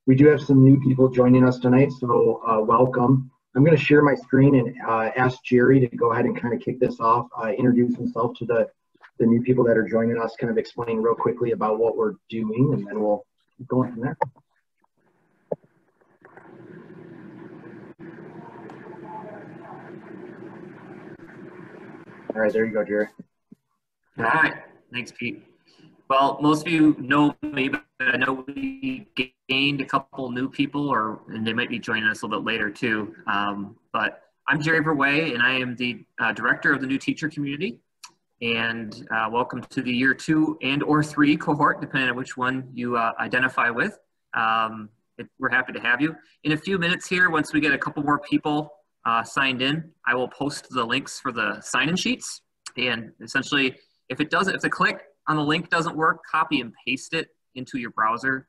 We do have some new people joining us tonight, so welcome. I'm going to share my screen and ask Jerry to go ahead and kind of kick this off, introduce himself to the new people that are joining us, kind of explain real quickly about what we're doing, and then we'll keep going from there. All right, there you go, Jerry. All right, thanks, Pete. Well, most of you know me, but I know we gained a couple new people, and they might be joining us a little bit later too. But I'm Jerry Verway, and I am the director of the new teacher community. And welcome to the year 2 and/or 3 cohort, depending on which one you identify with. We're happy to have you. In a few minutes here, once we get a couple more people signed in, I will post the links for the sign-in sheets. And essentially, if the click on the link doesn't work, copy and paste it into your browser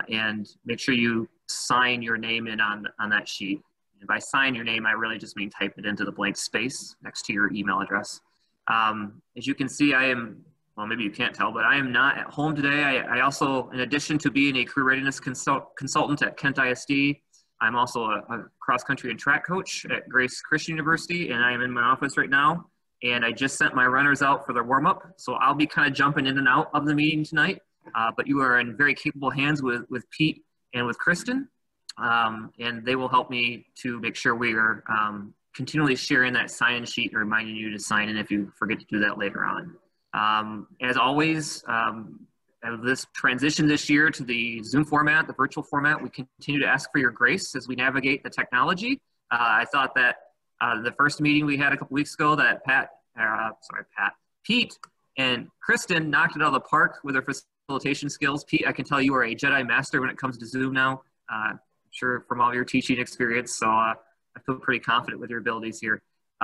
and make sure you sign your name in on that sheet. And by sign your name, I really just mean type it into the blank space next to your email address. As you can see, well, maybe you can't tell, but I am not at home today. I also, in addition to being a career readiness consultant at Kent ISD, I'm also a cross-country and track coach at Grace Christian University, and I am in my office right now. And I just sent my runners out for their warm-up, so I'll be kind of jumping in and out of the meeting tonight. But you are in very capable hands with Pete and with Kristen, and they will help me to make sure we are continually sharing that sign-in sheet and reminding you to sign in if you forget to do that later on. As always, this transition this year to the Zoom format, the virtual format, we continue to ask for your grace as we navigate the technology. I thought that the first meeting we had a couple weeks ago that Pete and Kristen knocked it out of the park with their facilitation skills. Pete, I can tell you are a Jedi master when it comes to Zoom now. I'm sure from all your teaching experience, so I feel pretty confident with your abilities here.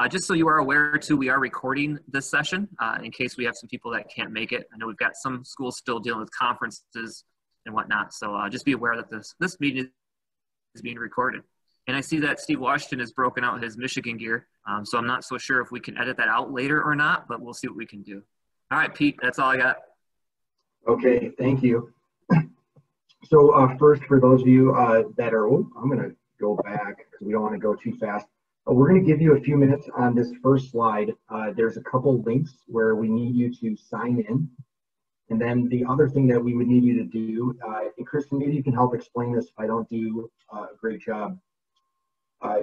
Just so you are aware too, we are recording this session in case we have some people that can't make it. I know we've got some schools still dealing with conferences and whatnot, so just be aware that this meeting is being recorded. And I see that Steve Washington has broken out his Michigan gear, so I'm not so sure if we can edit that out later or not, but we'll see what we can do. All right, Pete, that's all I got. Okay, thank you. So first, for those of you that are, I'm going to go back because we don't want to go too fast. We're going to give you a few minutes on this first slide. There's a couple links where we need you to sign in. And then the other thing that we would need you to do, and Kristen, maybe you can help explain this if I don't do a great job.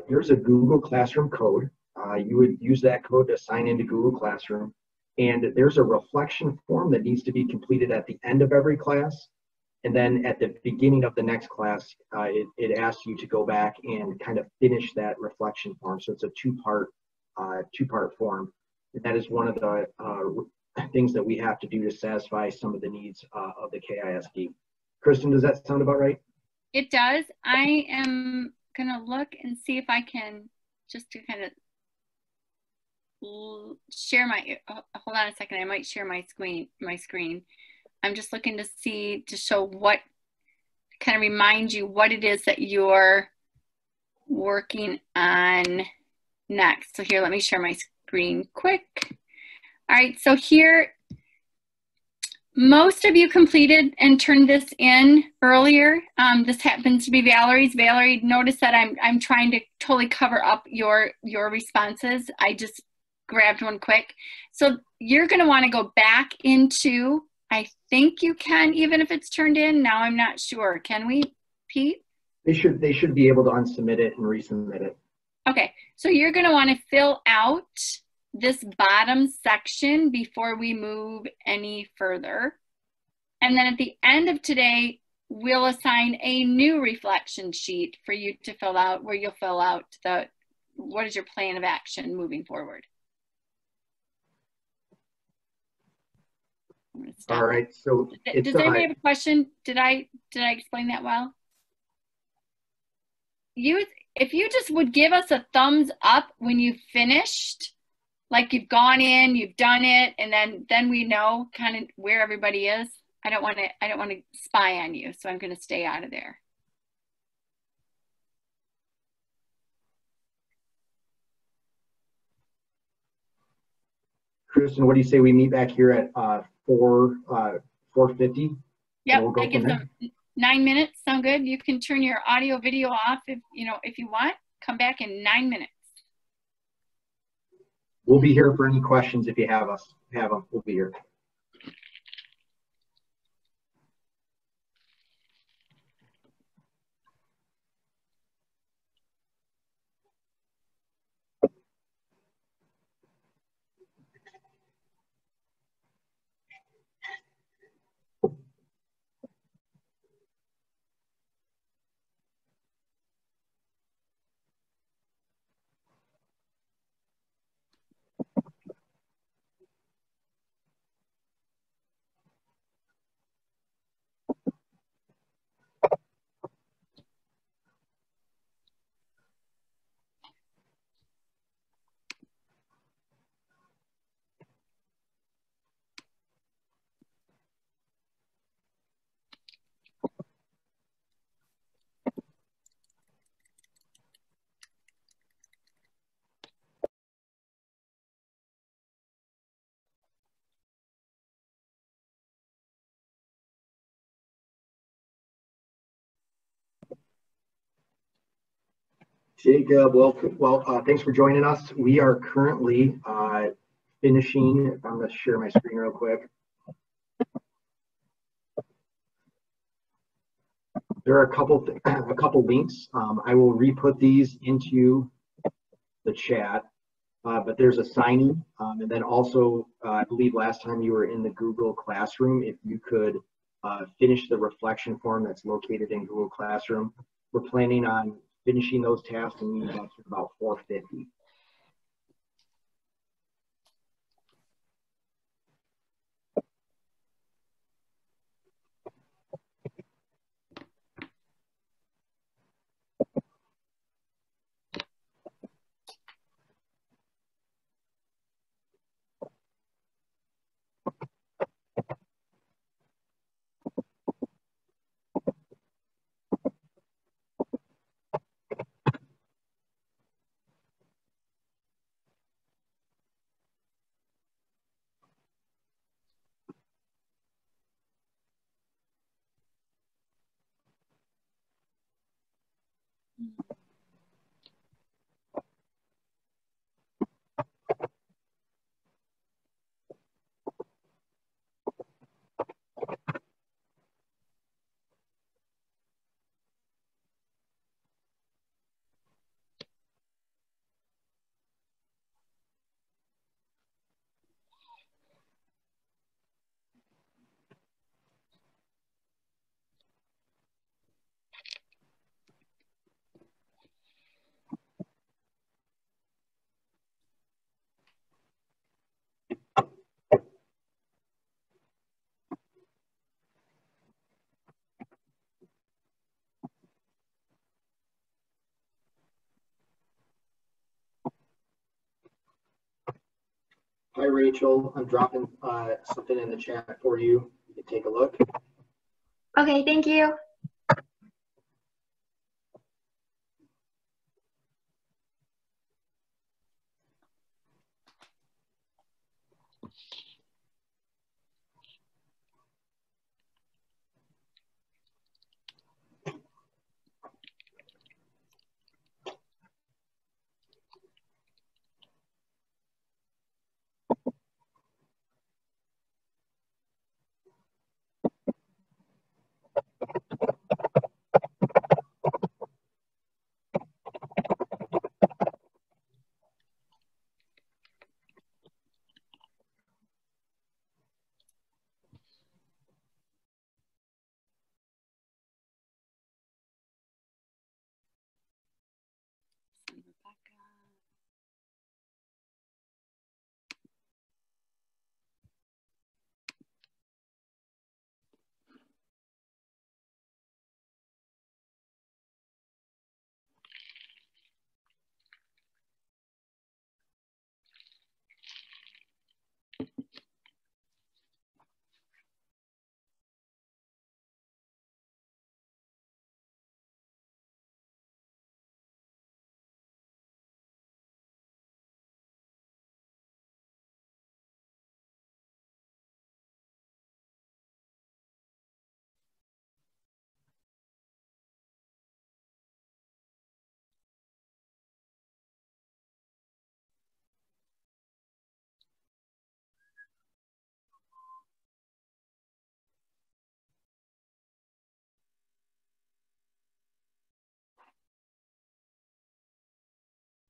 Here's a Google Classroom code. You would use that code to sign into Google Classroom. And there's a reflection form that needs to be completed at the end of every class. And then at the beginning of the next class, it asks you to go back and kind of finish that reflection form. So it's a two-part form. And that is one of the things that we have to do to satisfy some of the needs of the KISD. Kristen, does that sound about right? It does. I am going to look and see if I can just to kind of share my, hold on a second, I might share my screen. I'm just looking to see, to show what, kind of remind you what it is that you're working on next. So here, let me share my screen quick. All right, so here, most of you completed and turned this in earlier. This happens to be Valerie's. Valerie, notice that I'm trying to totally cover up your responses. I just grabbed one quick. So you're gonna wanna go back into, I think you can, even if it's turned in. Now I'm not sure. Can we, Pete? They should be able to unsubmit it and resubmit it. Okay, so you're gonna wanna fill out this bottom section before we move any further. And then at the end of today, we'll assign a new reflection sheet for you to fill out, where you'll fill out what is your plan of action moving forward. All right, so does anybody have a question? Did I explain that well? If you just would give us a thumbs up when you finished, like you've gone in, you've done it, and then we know kind of where everybody is. I don't want to spy on you, so I'm going to stay out of there. Kristen, what do you say we meet back here at 4:50? Yep, we'll that gives them 9 minutes, sound good? You can turn your audio video off if you want. Come back in 9 minutes. We'll be here for any questions if you have them. We'll be here. Jacob, thanks for joining us. We are currently finishing. I'm going to share my screen real quick. There are a couple links. I will re-put these into the chat, but there's a sign-in, and then also, I believe last time you were in the Google Classroom, if you could finish the reflection form that's located in Google Classroom. We're planning on finishing those tasks and meeting up to about 4:50. Hi, Rachel. I'm dropping something in the chat for you. You can take a look. Okay, thank you.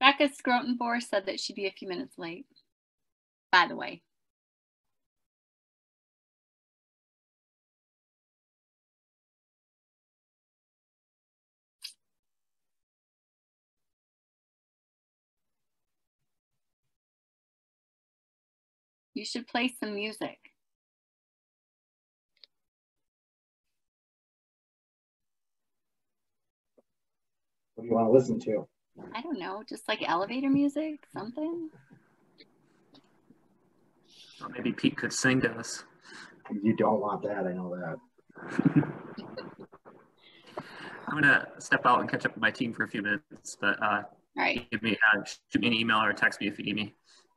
Becca Scrotenborg said that she'd be a few minutes late, by the way. You should play some music. What do you want to listen to? I don't know, just like elevator music, something. Or maybe Pete could sing to us. You don't want that, I know that. I'm gonna step out and catch up with my team for a few minutes, but All right. shoot me an email or text me if you need me.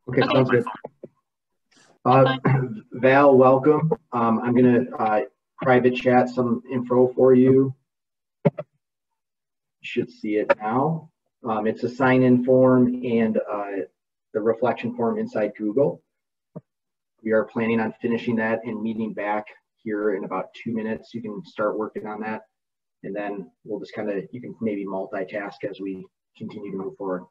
Okay, Okay. sounds good. Val, welcome. I'm gonna private chat some info for you. You should see it now. It's a sign-in form and the reflection form inside Google. We are planning on finishing that and meeting back here in about 2 minutes. You can start working on that, and then we'll just kind of, you can maybe multitask as we continue to move forward.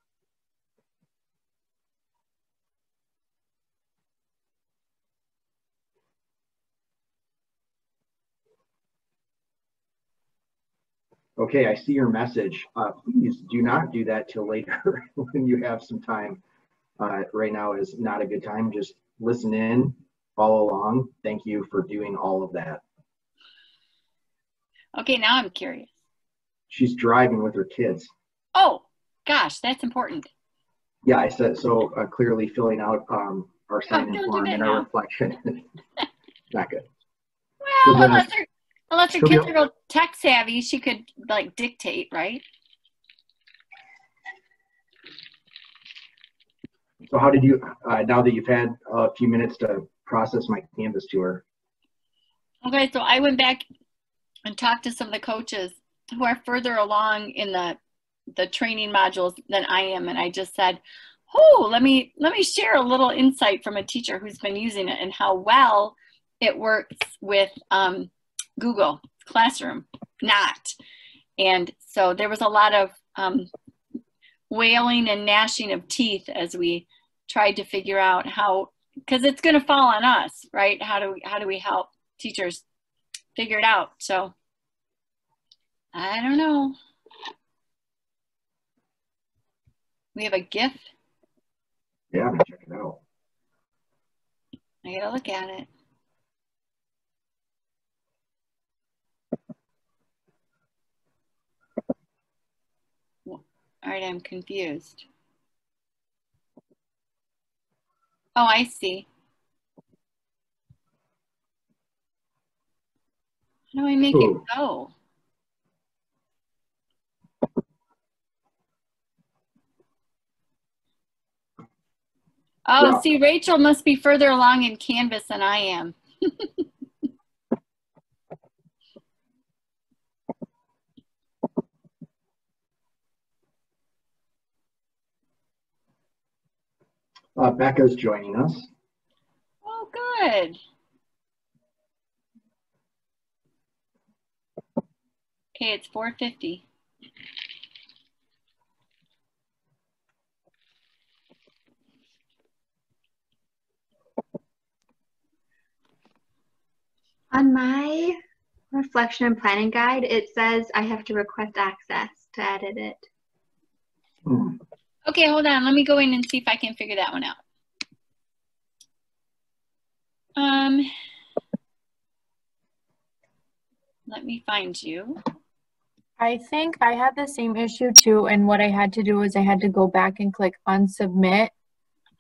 Okay, I see your message. Please do not do that till later when you have some time. Right now is not a good time. Just listen in, follow along. Thank you for doing all of that. Okay, now I'm curious. She's driving with her kids. Oh, gosh, that's important. Yeah, I said so. Clearly filling out our sign-in don't do form that and our now. reflection. Not good. Well, She'll be unless her she'll be kids on- are real tech savvy, she could like dictate, right? So how did you, now that you've had a few minutes to process my Canvas tour? Okay, so I went back and talked to some of the coaches who are further along in the training modules than I am, and I just said, "Oh, let me share a little insight from a teacher who's been using it and how well it works with Google Classroom, not." And so there was a lot of wailing and gnashing of teeth as we tried to figure out how, because it's going to fall on us, right? How do we help teachers figure it out? So I don't know. We have a GIF. Yeah, I'm gonna check it out. I gotta look at it. All right, I'm confused. Oh, I see. How do I make it go? Oh, Yeah. see, Rachel must be further along in Canvas than I am. Becca's joining us. Oh, good. Okay, it's 4:50. On my reflection and planning guide, it says I have to request access to edit it. Okay, hold on. Let me go in and see if I can figure that one out. Let me find you. I think I had the same issue too, and what I had to do is I had to go back and click on submit.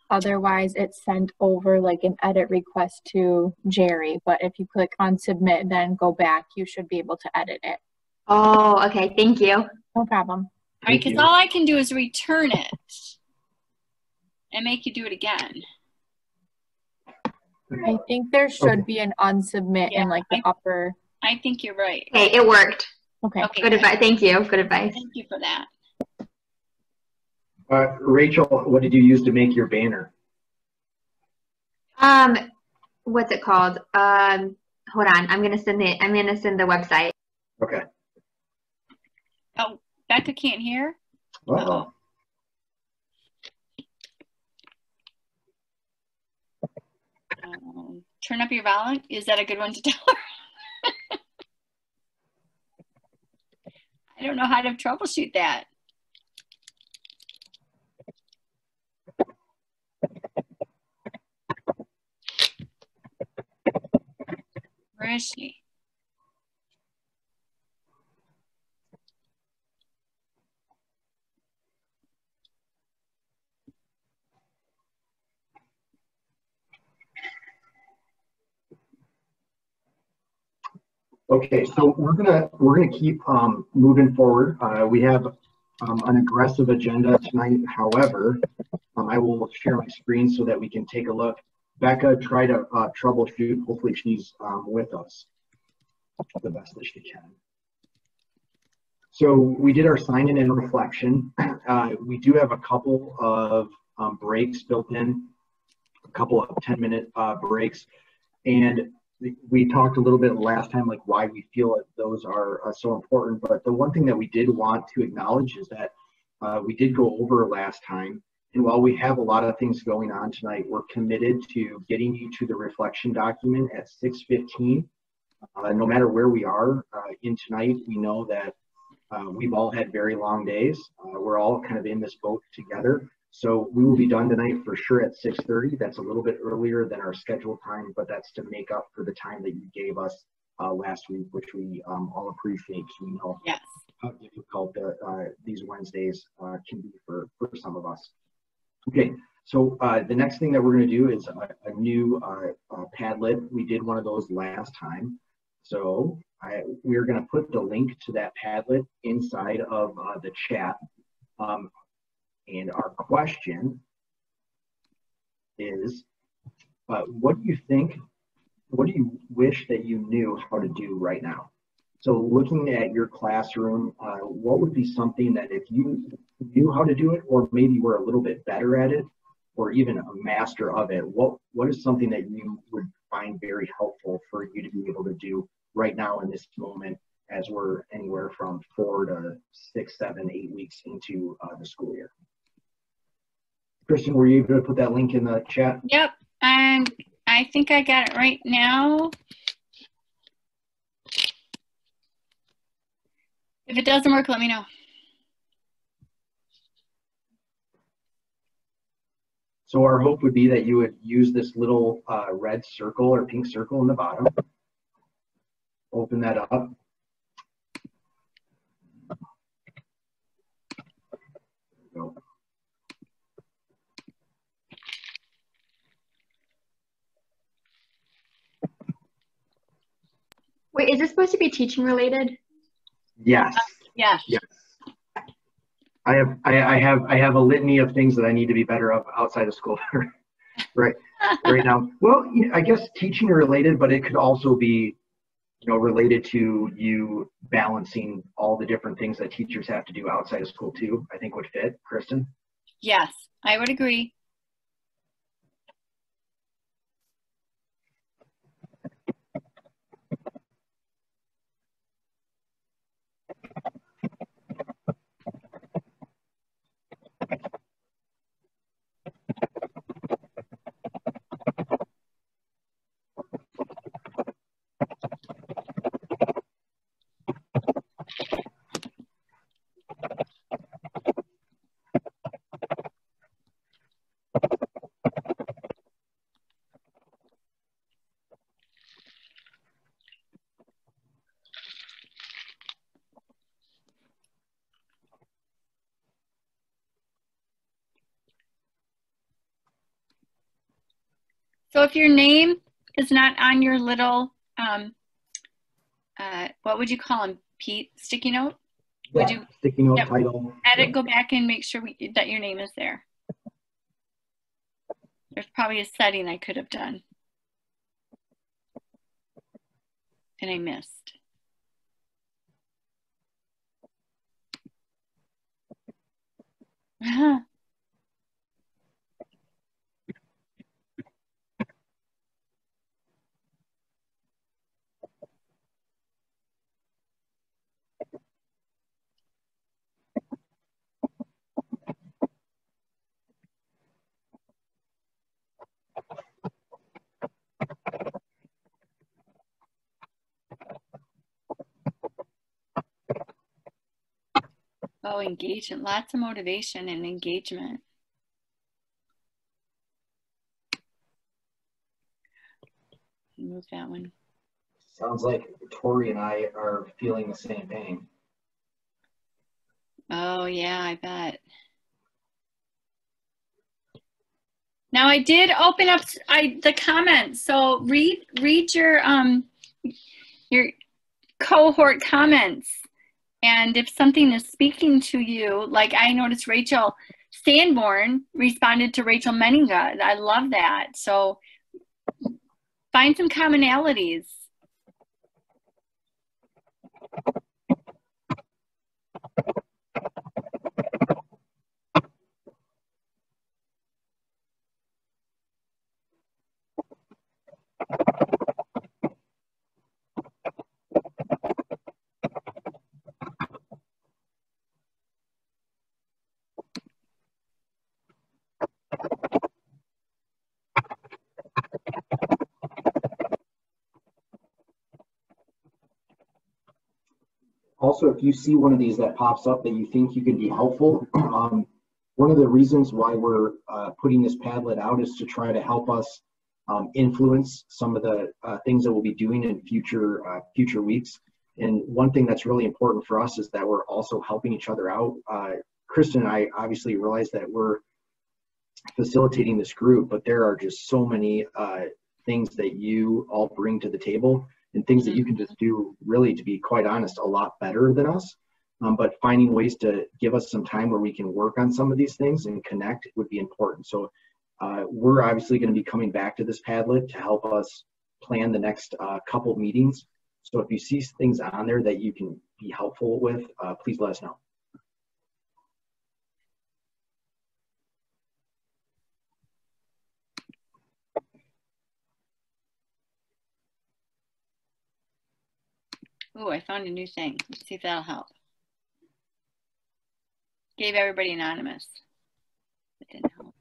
Otherwise, it sent over like an edit request to Jerry. But if you click on submit, then go back, you should be able to edit it. Oh, okay. Thank you. No problem. All right, because all I can do is return it and make you do it again. I think there should be an unsubmit in like the upper. I think you're right. Okay, it worked. Okay. Good advice. Thank you. Good advice. Thank you for that. Rachel, what did you use to make your banner? What's it called? Hold on. I'm gonna send the website. Okay. Oh, Becca can't hear? Uh-oh. turn up your volume? Is that a good one to tell her? I don't know how to troubleshoot that. Where is she? Okay, so we're gonna keep moving forward. We have an aggressive agenda tonight. However, I will share my screen so that we can take a look. Becca, try to troubleshoot. Hopefully she's with us the best that she can. So we did our sign in and reflection. We do have a couple of breaks built in, a couple of 10-minute breaks. And we talked a little bit last time, like why we feel that those are so important. But the one thing that we did want to acknowledge is that we did go over last time. And while we have a lot of things going on tonight, we're committed to getting you to the reflection document at 6:15. No matter where we are in tonight, we know that we've all had very long days. We're all kind of in this boat together. So we will be done tonight for sure at 6:30. That's a little bit earlier than our scheduled time, but that's to make up for the time that you gave us last week, which we all appreciate. So we know Yes. how difficult these Wednesdays can be for some of us. Okay, so the next thing that we're going to do is a new Padlet. We did one of those last time. So we're going to put the link to that Padlet inside of the chat. And our question is, what do you think, what do you wish that you knew how to do right now? So looking at your classroom, what would be something that if you knew how to do it, or maybe were a little bit better at it, or even a master of it, what is something that you would find very helpful for you to be able to do right now in this moment, as we're anywhere from 4 to 6, 7, 8 weeks into the school year? Kristen, were you able to put that link in the chat? Yep, I think I got it right now. If it doesn't work, let me know. So our hope would be that you would use this little red circle or pink circle in the bottom. Open that up. Go. Wait, is this supposed to be teaching related? Yes. Yes. Yes. I have a litany of things that I need to be better of outside of school right now. Well, I guess teaching related, but it could also be, related to you balancing all the different things that teachers have to do outside of school too, I think would fit. Kristen? Yes, I would agree. So if your name is not on your little, what would you call them, Pete? Sticky note? Yeah, Would you, sticky note, yep, title. edit, go back and make sure that your name is there. There's probably a setting I could have done. And I missed. Oh, engagement, lots of motivation and engagement. Move that one. Sounds like Tori and I are feeling the same pain. Oh yeah, I bet. Now I did open up the comments, so read your cohort comments, and if something is speaking to you, like I noticed Rachel Sanborn responded to Rachel Menninga. I love that. So find some commonalities. Also, if you see one of these that pops up that you think you can be helpful, one of the reasons why we're putting this Padlet out is to try to help us influence some of the things that we'll be doing in future weeks. And one thing that's really important for us is that we're also helping each other out. Kristen and I obviously realize that we're facilitating this group, but there are just so many things that you all bring to the table and things that you can just do, really, to be quite honest, a lot better than us. But finding ways to give us some time where we can work on some of these things and connect would be important. So we're obviously going to be coming back to this Padlet to help us plan the next couple meetings. So if you see things on there that you can be helpful with, please let us know. Oh, I found a new thing. Let's see if that'll help. Gave everybody anonymous. It didn't help.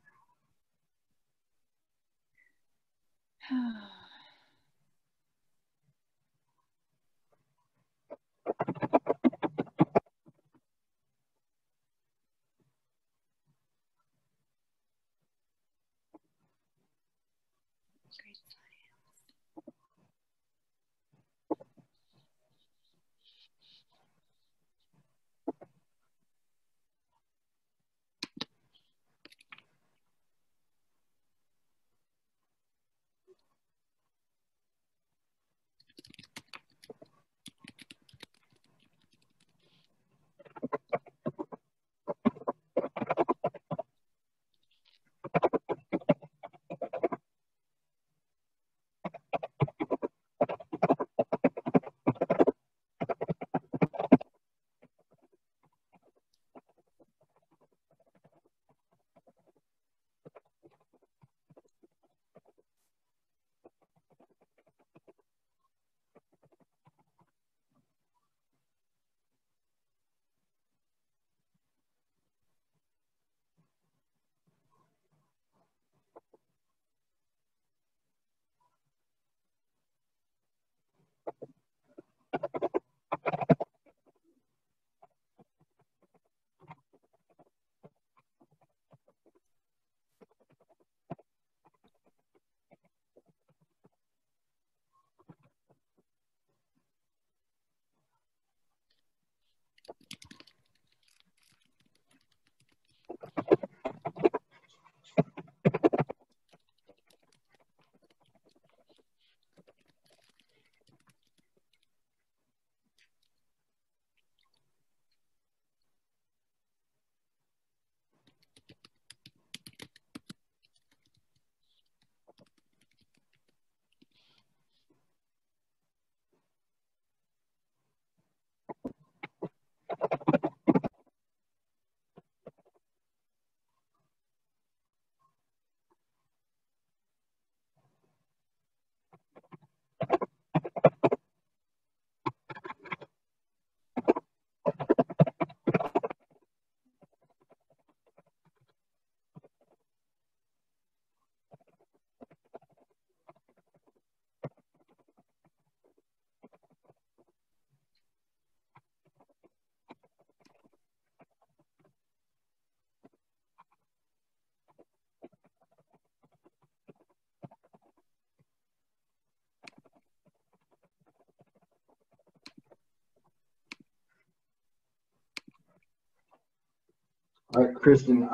All right, Kristen.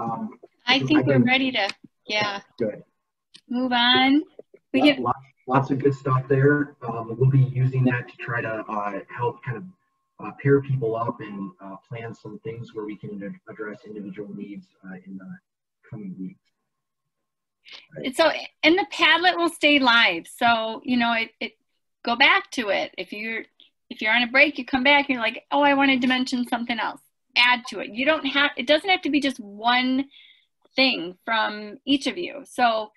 I think we're ready to, Good. move on. We Yeah, can, lots of good stuff there. We'll be using that to try to help kind of pair people up and plan some things where we can address individual needs in the coming weeks. Right. so, and the Padlet will stay live. So, you know, it go back to it. If you're on a break, you come back and you're like, oh, I wanted to mention something else. Add to it. You don't have, it doesn't have to be just one thing from each of you. So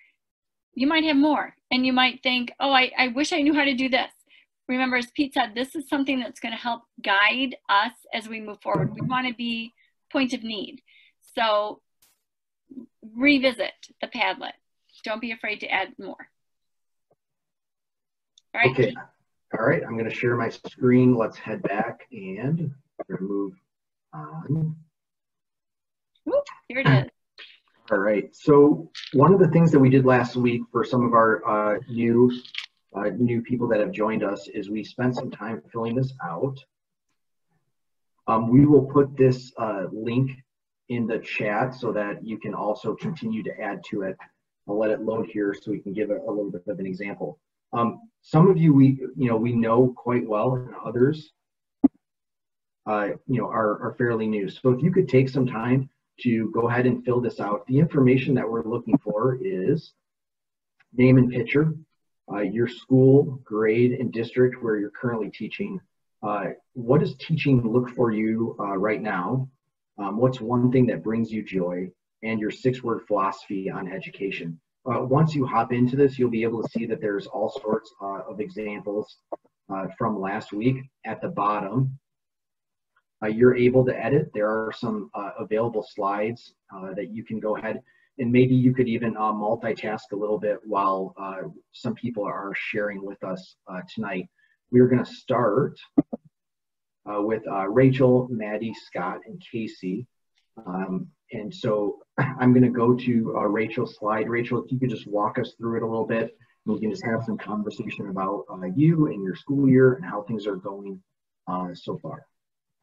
you might have more, and you might think, oh, I wish I knew how to do this. Remember, as Pete said, this is something that's going to help guide us as we move forward. We want to be point of need. So revisit the Padlet. Don't be afraid to add more. All right. Okay. All right. I'm going to share my screen. Let's head back and move on. Whoop, here it is. All right. So one of the things that we did last week for some of our new people that have joined us is we spent some time filling this out. We will put this link in the chat so that you can also continue to add to it. I'll let it load here so we can give a little bit of an example. Some of you we know quite well, and others are fairly new. So if you could take some time to go ahead and fill this out. The information that we're looking for is name and picture, your school, grade, and district where you're currently teaching. What does teaching look for you right now? What's one thing that brings you joy? And your 6-word philosophy on education. Once you hop into this, you'll be able to see that there's all sorts of examples from last week. At the bottom, you're able to edit. There are some available slides that you can go ahead and maybe you could even multitask a little bit while some people are sharing with us tonight. We're going to start with Rachel, Maddie, Scott, and Casey. And so I'm going to go to Rachel's slide. Rachel, if you could just walk us through it a little bit, and we can just have some conversation about you and your school year and how things are going so far.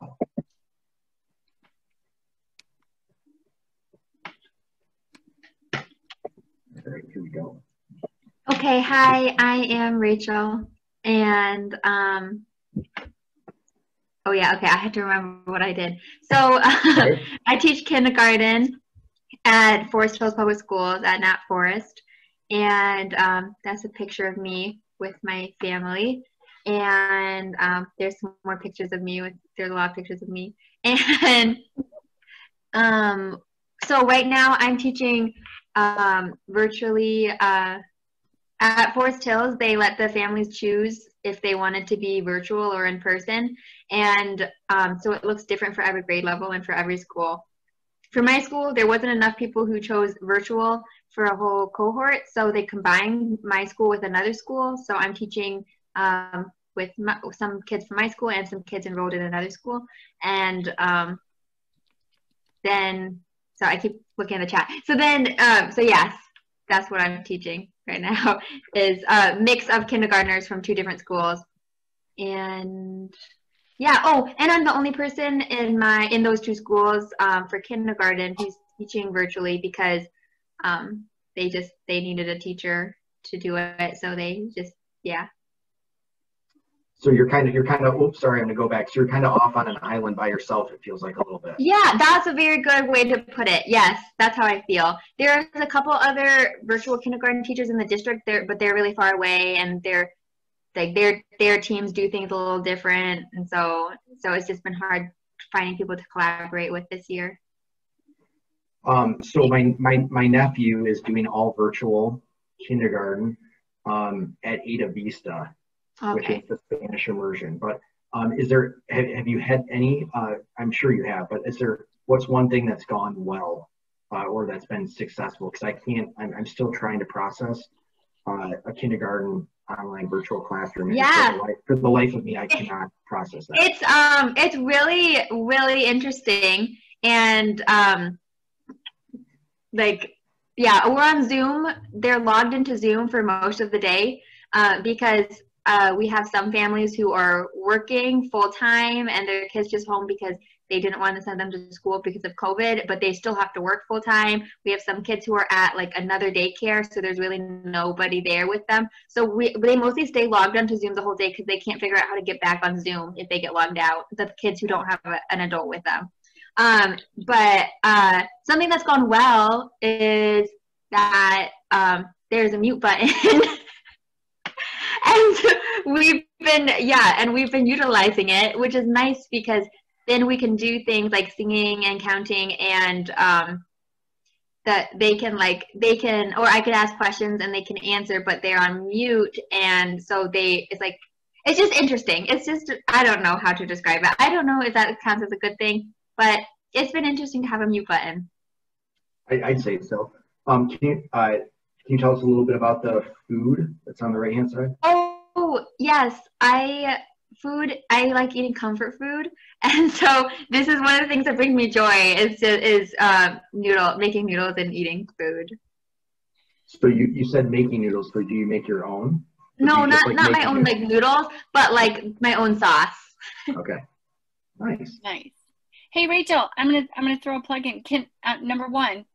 All right, here we go. Okay, hi, I am Rachel, and oh yeah, okay, I had to remember what I did. So I teach kindergarten at Forest Hills Public Schools at Nat Forest, and that's a picture of me with my family. And there's some more pictures of me. There's a lot of pictures of me. And so right now I'm teaching virtually at Forest Hills. They let the families choose if they wanted to be virtual or in person. And so it looks different for every grade level and for every school. For my school, there wasn't enough people who chose virtual for a whole cohort. So they combined my school with another school. So I'm teaching with some kids from my school and some kids enrolled in another school. And then, so I keep looking at the chat. So then, so yes, that's what I'm teaching right now is a mix of kindergartners from 2 different schools. And yeah, oh, and I'm the only person in those 2 schools for kindergarten who's teaching virtually because they needed a teacher to do it. So they just, yeah. So you're kind of, oops, sorry, I'm gonna go back. So you're kind of off on an island by yourself, it feels like a little bit. Yeah, that's a very good way to put it. Yes, that's how I feel. There's a couple other virtual kindergarten teachers in the district there, but they're really far away and they're like their teams do things a little different. And so it's just been hard finding people to collaborate with this year. So my nephew is doing all virtual kindergarten at Ada Vista. Okay. Which is the Spanish immersion. But is there, have you had any, I'm sure you have, but what's one thing that's gone well or that's been successful? Because I'm still trying to process a kindergarten online virtual classroom. Yeah. For the life of me, I cannot process that. It's really, really interesting. And yeah, we're on Zoom. They're logged into Zoom for most of the day because we have some families who are working full time and their kids just home because they didn't want to send them to school because of COVID, but they still have to work full time. We have some kids who are at like another daycare, so there's really nobody there with them. So they mostly stay logged onto Zoom the whole day because they can't figure out how to get back on Zoom if they get logged out, the kids who don't have an adult with them. But something that's gone well is that there's a mute button. And we've been utilizing it, which is nice because then we can do things like singing and counting, and that they can, or I could ask questions and they can answer, but they're on mute, and so it's just interesting. It's just, I don't know how to describe it. I don't know if that counts as a good thing, but it's been interesting to have a mute button. I'd say so. Can you tell us a little bit about the food that's on the right-hand side? Oh, yes. I like eating comfort food. And so this is one of the things that brings me joy is making noodles and eating food. So you said making noodles, so do you make your own? No, not my own like noodles, but like my own sauce. Okay. Nice. Nice. Hey, Rachel, I'm gonna throw a plug in. Number one,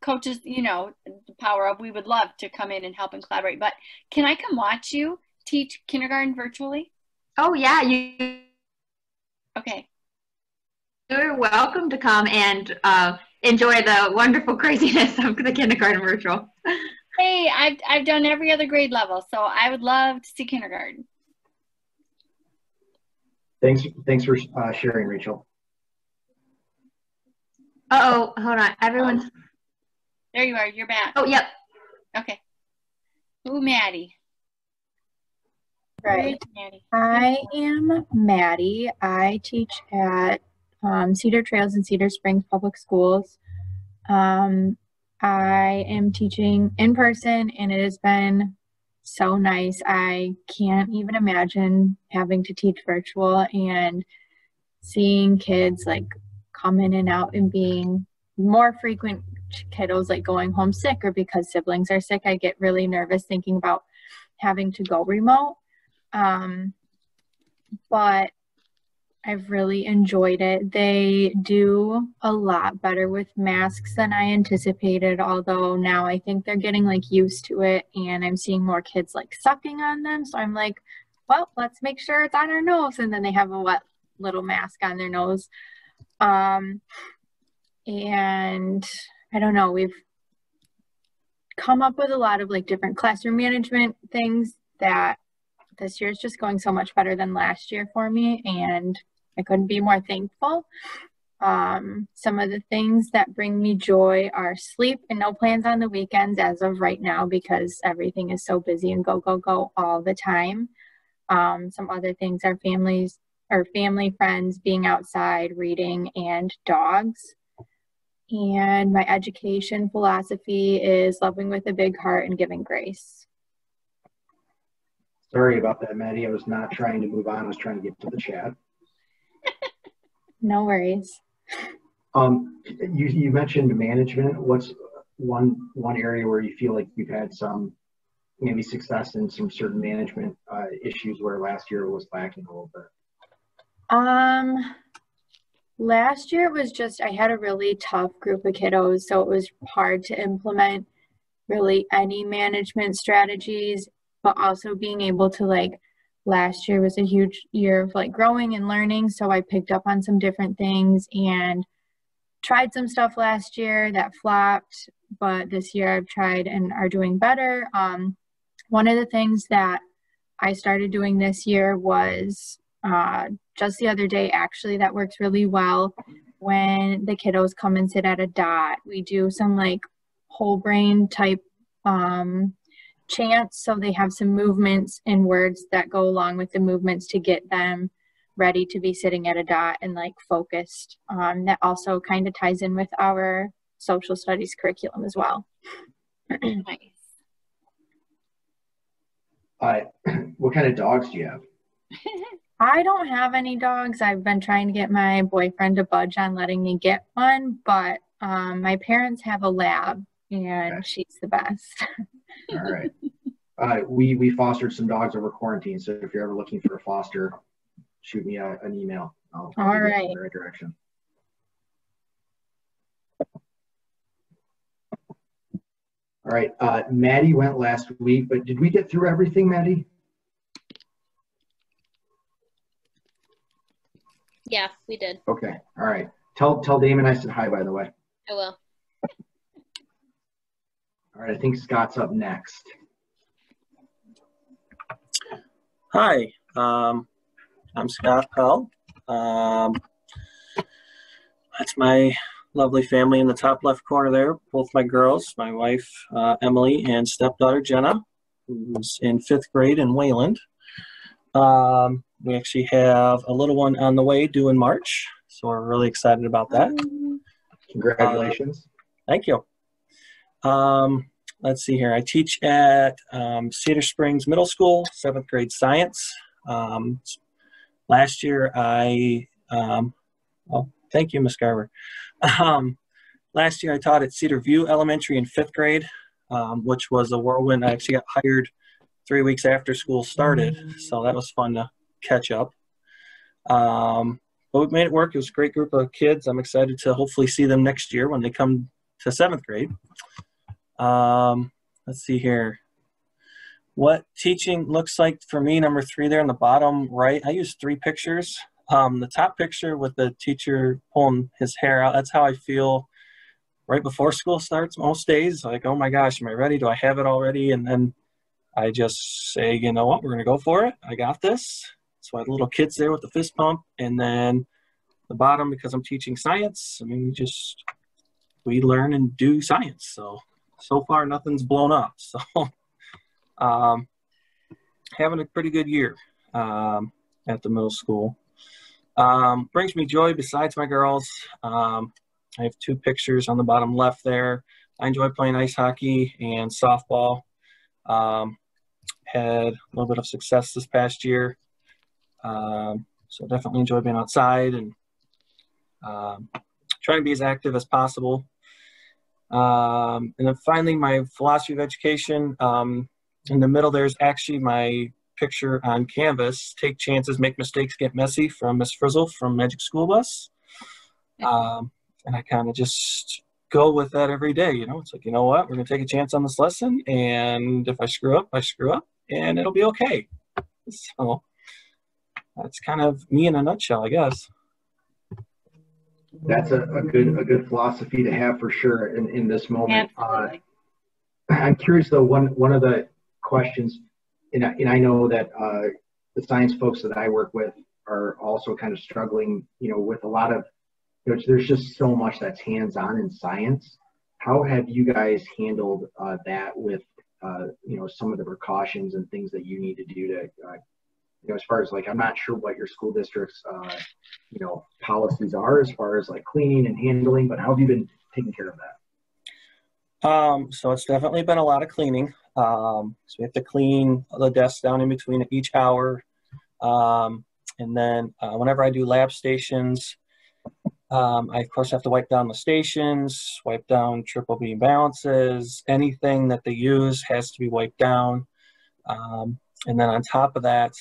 coaches, the power of, we would love to come in and help and collaborate, but can I come watch you teach kindergarten virtually? Oh yeah, okay. You're welcome to come and enjoy the wonderful craziness of the kindergarten virtual. Hey, I've done every other grade level, so I would love to see kindergarten. Thanks for sharing, Rachel. Uh-oh, hold on. Everyone's... There you are. You're back. Oh, yep. Okay. Ooh, Maddie. Right. Maddie? I am Maddie. I teach at Cedar Trails and Cedar Springs Public Schools. I am teaching in person, and it has been so nice. I can't even imagine having to teach virtual and seeing kids like come in and out and being more frequent kiddos like going home sick or because siblings are sick. I get really nervous thinking about having to go remote. But I've really enjoyed it. They do a lot better with masks than I anticipated, although now I think they're getting like used to it, and I'm seeing more kids like sucking on them. So I'm like, well, let's make sure it's on our nose. And then they have a wet little mask on their nose. And I don't know, we've come up with a lot of like different classroom management things that this year is just going so much better than last year for me, and I couldn't be more thankful. Some of the things that bring me joy are sleep and no plans on the weekends as of right now because everything is so busy and go, go, go all the time. Some other things are family, friends, being outside, reading, and dogs. And my education philosophy is loving with a big heart and giving grace. Sorry about that, Maddie. I was not trying to move on. I was trying to get to the chat. No worries. You mentioned management. What's one area where you feel like you've had some maybe success in some certain management issues where last year was lacking a little bit? Last year was just, I had a really tough group of kiddos, so it was hard to implement really any management strategies, but also being able to last year was a huge year of growing and learning. So I picked up on some different things and tried some stuff last year that flopped, but this year I've tried and are doing better. One of the things that I started doing this year was just the other day, actually, that works really well. When the kiddos come and sit at a dot, we do some whole brain type chants, so they have some movements and words that go along with the movements to get them ready to be sitting at a dot and focused. That also kind of ties in with our social studies curriculum as well. Nice. What kind of dogs do you have? I don't have any dogs. I've been trying to get my boyfriend to budge on letting me get one, but my parents have a lab, and okay. She's the best. All right. We fostered some dogs over quarantine, so if you're ever looking for a foster, shoot me an email. I'll All get right. in the right direction. All right, Maddie went last week, but did we get through everything, Maddie? Yeah, we did. Okay, all right. Tell Damon I said hi, by the way. I will. All right, I think Scott's up next. Hi, I'm Scott Pell. That's my lovely family in the top left corner there. Both my girls, my wife Emily and stepdaughter Jenna, who's in 5th grade in Wayland. We actually have a little one on the way due in March, so we're really excited about that. Congratulations. Thank you. Let's see here. I teach at Cedar Springs Middle School, 7th grade science. Last year thank you, Ms. Garber. Last year I taught at Cedar View Elementary in 5th grade, which was a whirlwind. I actually got hired 3 weeks after school started, so that was fun to catch up. But we made it work. It was a great group of kids. I'm excited to hopefully see them next year when they come to 7th grade. Let's see here. What teaching looks like for me, number 3 there in the bottom right. I use 3 pictures. The top picture with the teacher pulling his hair out, that's how I feel right before school starts most days. Like, oh my gosh, am I ready? Do I have it already? And then I just say, you know what, we're going to go for it. I got this. So I had little kids there with the fist pump. And then the bottom, because I'm teaching science, I mean, we learn and do science. So far, nothing's blown up. So having a pretty good year at the middle school. Brings me joy besides my girls. I have 2 pictures on the bottom left there. I enjoy playing ice hockey and softball. Had a little bit of success this past year. So definitely enjoy being outside and trying to be as active as possible. And then finally, my philosophy of education. In the middle, there's actually my picture on canvas, Take Chances, Make Mistakes, Get Messy, from Miss Frizzle from Magic School Bus. And I kind of just go with that every day. You know, it's like, you know what, we're going to take a chance on this lesson. And if I screw up, I screw up and it'll be okay. So that's kind of me in a nutshell, I guess. That's a good philosophy to have for sure in this moment. Absolutely. I'm curious though, one of the questions, and I know that the science folks that I work with are also kind of struggling, you know, with a lot of, you know, there's just so much that's hands-on in science. How have you guys handled that with, you know, some of the precautions and things that you need to do to, you know, as far as like, I'm not sure what your school district's, you know, policies are as far as like cleaning and handling, but how have you been taking care of that? So it's definitely been a lot of cleaning. So we have to clean the desks down in between each hour. And then whenever I do lab stations, I of course have to wipe down the stations, wipe down triple beam balances. Anything that they use has to be wiped down. And then on top of that,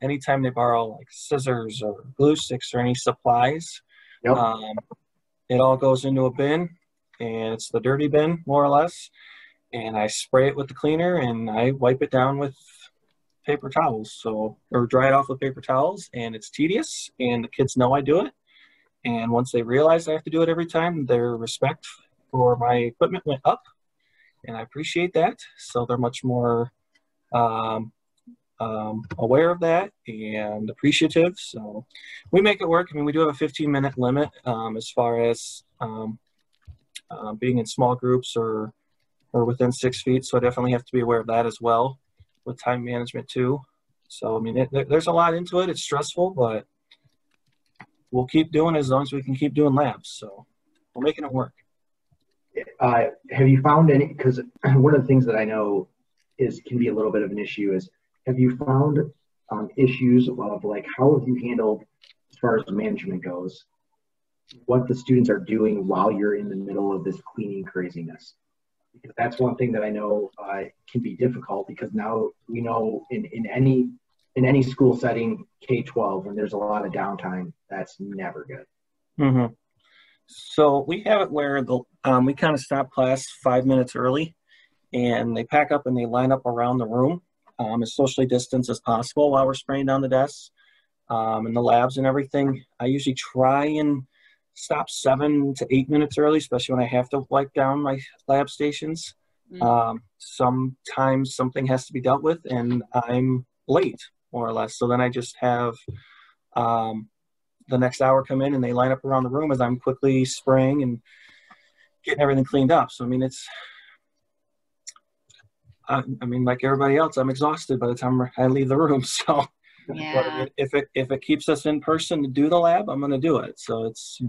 anytime they borrow like scissors or glue sticks or any supplies, Yep. It all goes into a bin, and it's the dirty bin, more or less. And I spray it with the cleaner, and I wipe it down with paper towels. Or dry it off with paper towels, and it's tedious, and the kids know I do it. And once they realize I have to do it every time, their respect for my equipment went up, and I appreciate that. So they're much more aware of that and appreciative. So we make it work. I mean, we do have a 15-minute limit as far as being in small groups or within 6 feet. So I definitely have to be aware of that as well with time management too. So, I mean, there's a lot into it. It's stressful, but we'll keep doing it as long as we can keep doing labs. So we're making it work. Have you found any, because one of the things that I know can be a little bit of an issue is, have you found issues of like, how have you handled, as far as the management goes, what the students are doing while you're in the middle of this cleaning craziness? Because that's one thing that I know can be difficult, because now we know in any in any school setting, K-12, when there's a lot of downtime, that's never good. Mm-hmm. So we have it where we kind of stop class 5 minutes early, and they pack up and they line up around the room as socially distanced as possible while we're spraying down the desks and the labs and everything. I usually try and stop 7 to 8 minutes early, especially when I have to wipe down my lab stations. Sometimes something has to be dealt with and I'm late, more or less. So then I just have the next hour come in and they line up around the room as I'm quickly spraying and getting everything cleaned up. So, I mean, like everybody else, I'm exhausted by the time I leave the room. So, Yeah. but I mean, if it keeps us in person to do the lab, I'm going to do it. So it's,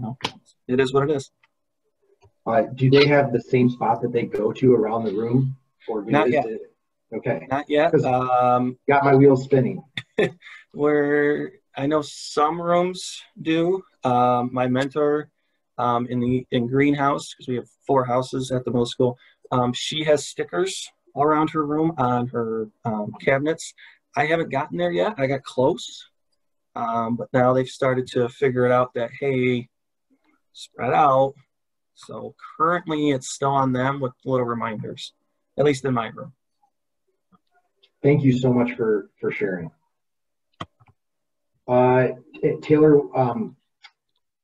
it is what it is. Do they have the same spot that they go to around the room? Or Not yet. Okay. Not yet. Got my wheels spinning. Where I know some rooms do. My mentor in greenhouse, because we have 4 houses at the middle school, she has stickers all around her room on her cabinets. I haven't gotten there yet. I got close, but now they've started to figure it out that, hey, spread out. So currently it's still on them with little reminders, at least in my room. Thank you so much for sharing. Taylor,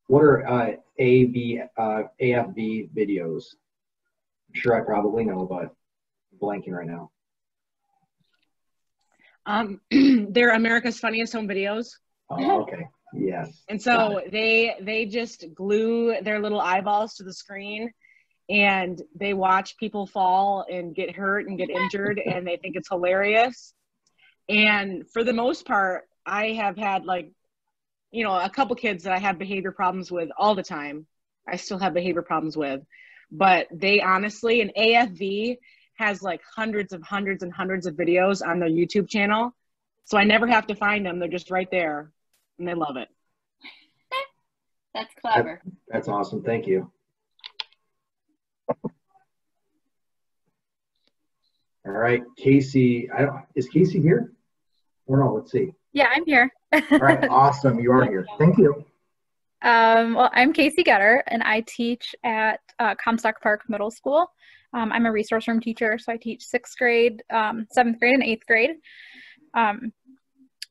what are AFV videos? I'm sure I probably know, but I'm blanking right now. They're America's Funniest Home Videos. Oh, okay. Yes. And so they just glue their little eyeballs to the screen and they watch people fall and get hurt and get injured and they think it's hilarious. And for the most part, I have had a couple kids that I have behavior problems with all the time. I still have behavior problems with, but they honestly, an AFV has hundreds and hundreds of videos on their YouTube channel. So I never have to find them. They're just right there and they love it. That's clever. That's awesome. Thank you. All right, Casey. Is Casey here? Or no, let's see. Yeah, I'm here. All right, awesome. You are here. Thank you. Well, I'm Casey Getter, and I teach at Comstock Park Middle School. I'm a resource room teacher, so I teach 6th grade, 7th grade, and 8th grade.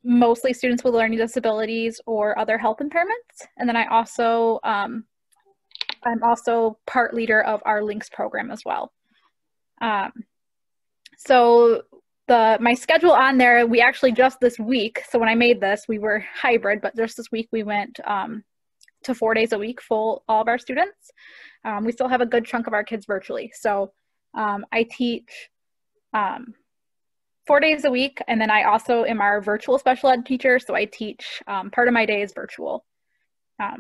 Mostly students with learning disabilities or other health impairments. And then I'm also part leader of our Links program as well. So my schedule on there, we actually just this week, so when I made this, we were hybrid, but just this week we went to 4 days a week, all of our students. We still have a good chunk of our kids virtually. So I teach 4 days a week, and then I also am our virtual special ed teacher, so I teach part of my day is virtual. I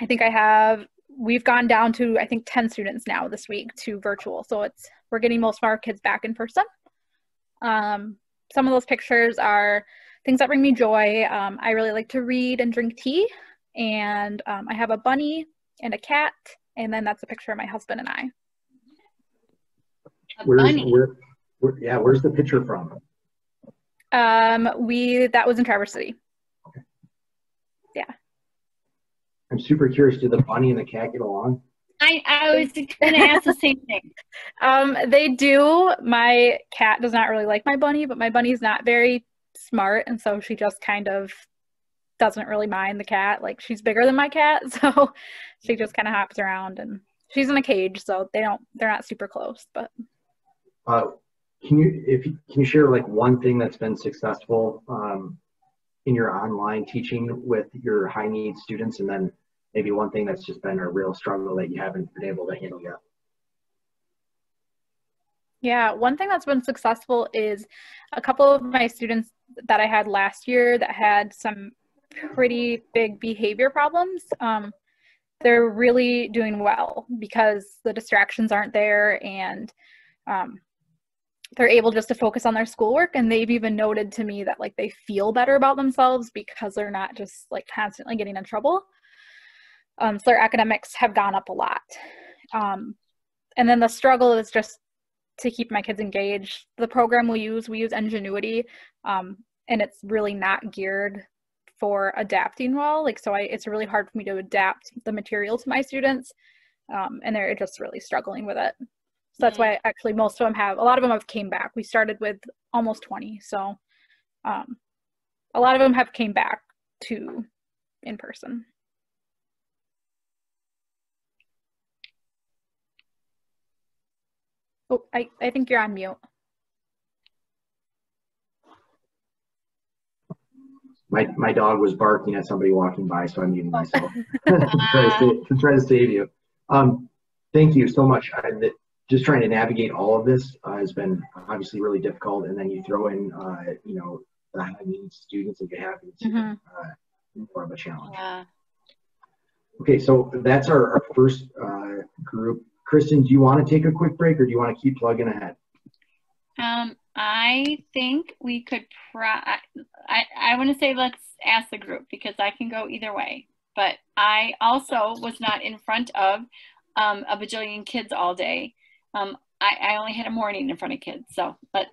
think we've gone down to, I think, 10 students now this week to virtual, so we're getting most of our kids back in person. Some of those pictures are things that bring me joy. I really like to read and drink tea, and I have a bunny and a cat, and then that's a picture of my husband and I. Where's the picture from? That was in Traverse City. Okay. Yeah. I'm super curious. Do the bunny and the cat get along? I was going to ask the same thing. They do. My cat does not really like my bunny, but my bunny's not very smart, and so she just kind of doesn't really mind the cat. She's bigger than my cat, so she just kind of hops around, and she's in a cage, so they're not super close. But can you share one thing that's been successful in your online teaching with your high needs students, and then maybe one thing that's just been a real struggle that you haven't been able to handle yet? Yeah, one thing that's been successful is a couple of my students that I had last year that had some pretty big behavior problems. They're really doing well because the distractions aren't there, and they're able just to focus on their schoolwork, and they've even noted to me that they feel better about themselves because they're not just constantly getting in trouble. So their academics have gone up a lot. And then the struggle is just to keep my kids engaged. The program we use Ingenuity. and it's really not geared for adapting well. Like, so it's really hard for me to adapt the material to my students. And they're just really struggling with it. So that's why actually a lot of them have came back. We started with almost 20. So a lot of them have came back to in person. Oh, I think you're on mute. My dog was barking at somebody walking by, so I'm muting myself to try to save you. Thank you so much. Just trying to navigate all of this has been obviously really difficult, and then you throw in, you know, the high needs students that you have, it's more of a challenge. Yeah. Okay, so that's our first group. Kristen, do you want to take a quick break, or do you want to keep plugging ahead? I think we could I want to say let's ask the group, because I can go either way. But I also was not in front of a bajillion kids all day. I only had a morning in front of kids. So let's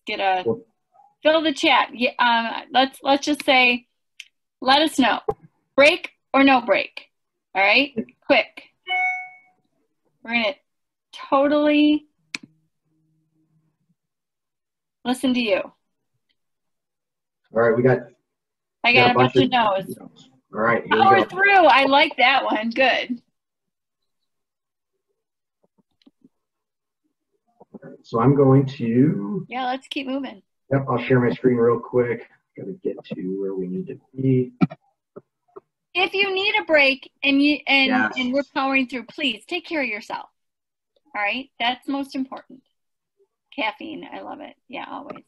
get fill the chat. Yeah, let's just say, let us know, break or no break. All right, quick. We're gonna totally listen to you. All right, I got a bunch of no's. All right, here Power we go. through. I like that one. Good. So I'm going to. Yeah, let's keep moving. Yep, I'll share my screen real quick. Got to get to where we need to be. If you need a break and we're powering through, please take care of yourself. All right, that's most important. Caffeine, I love it. Yeah, always.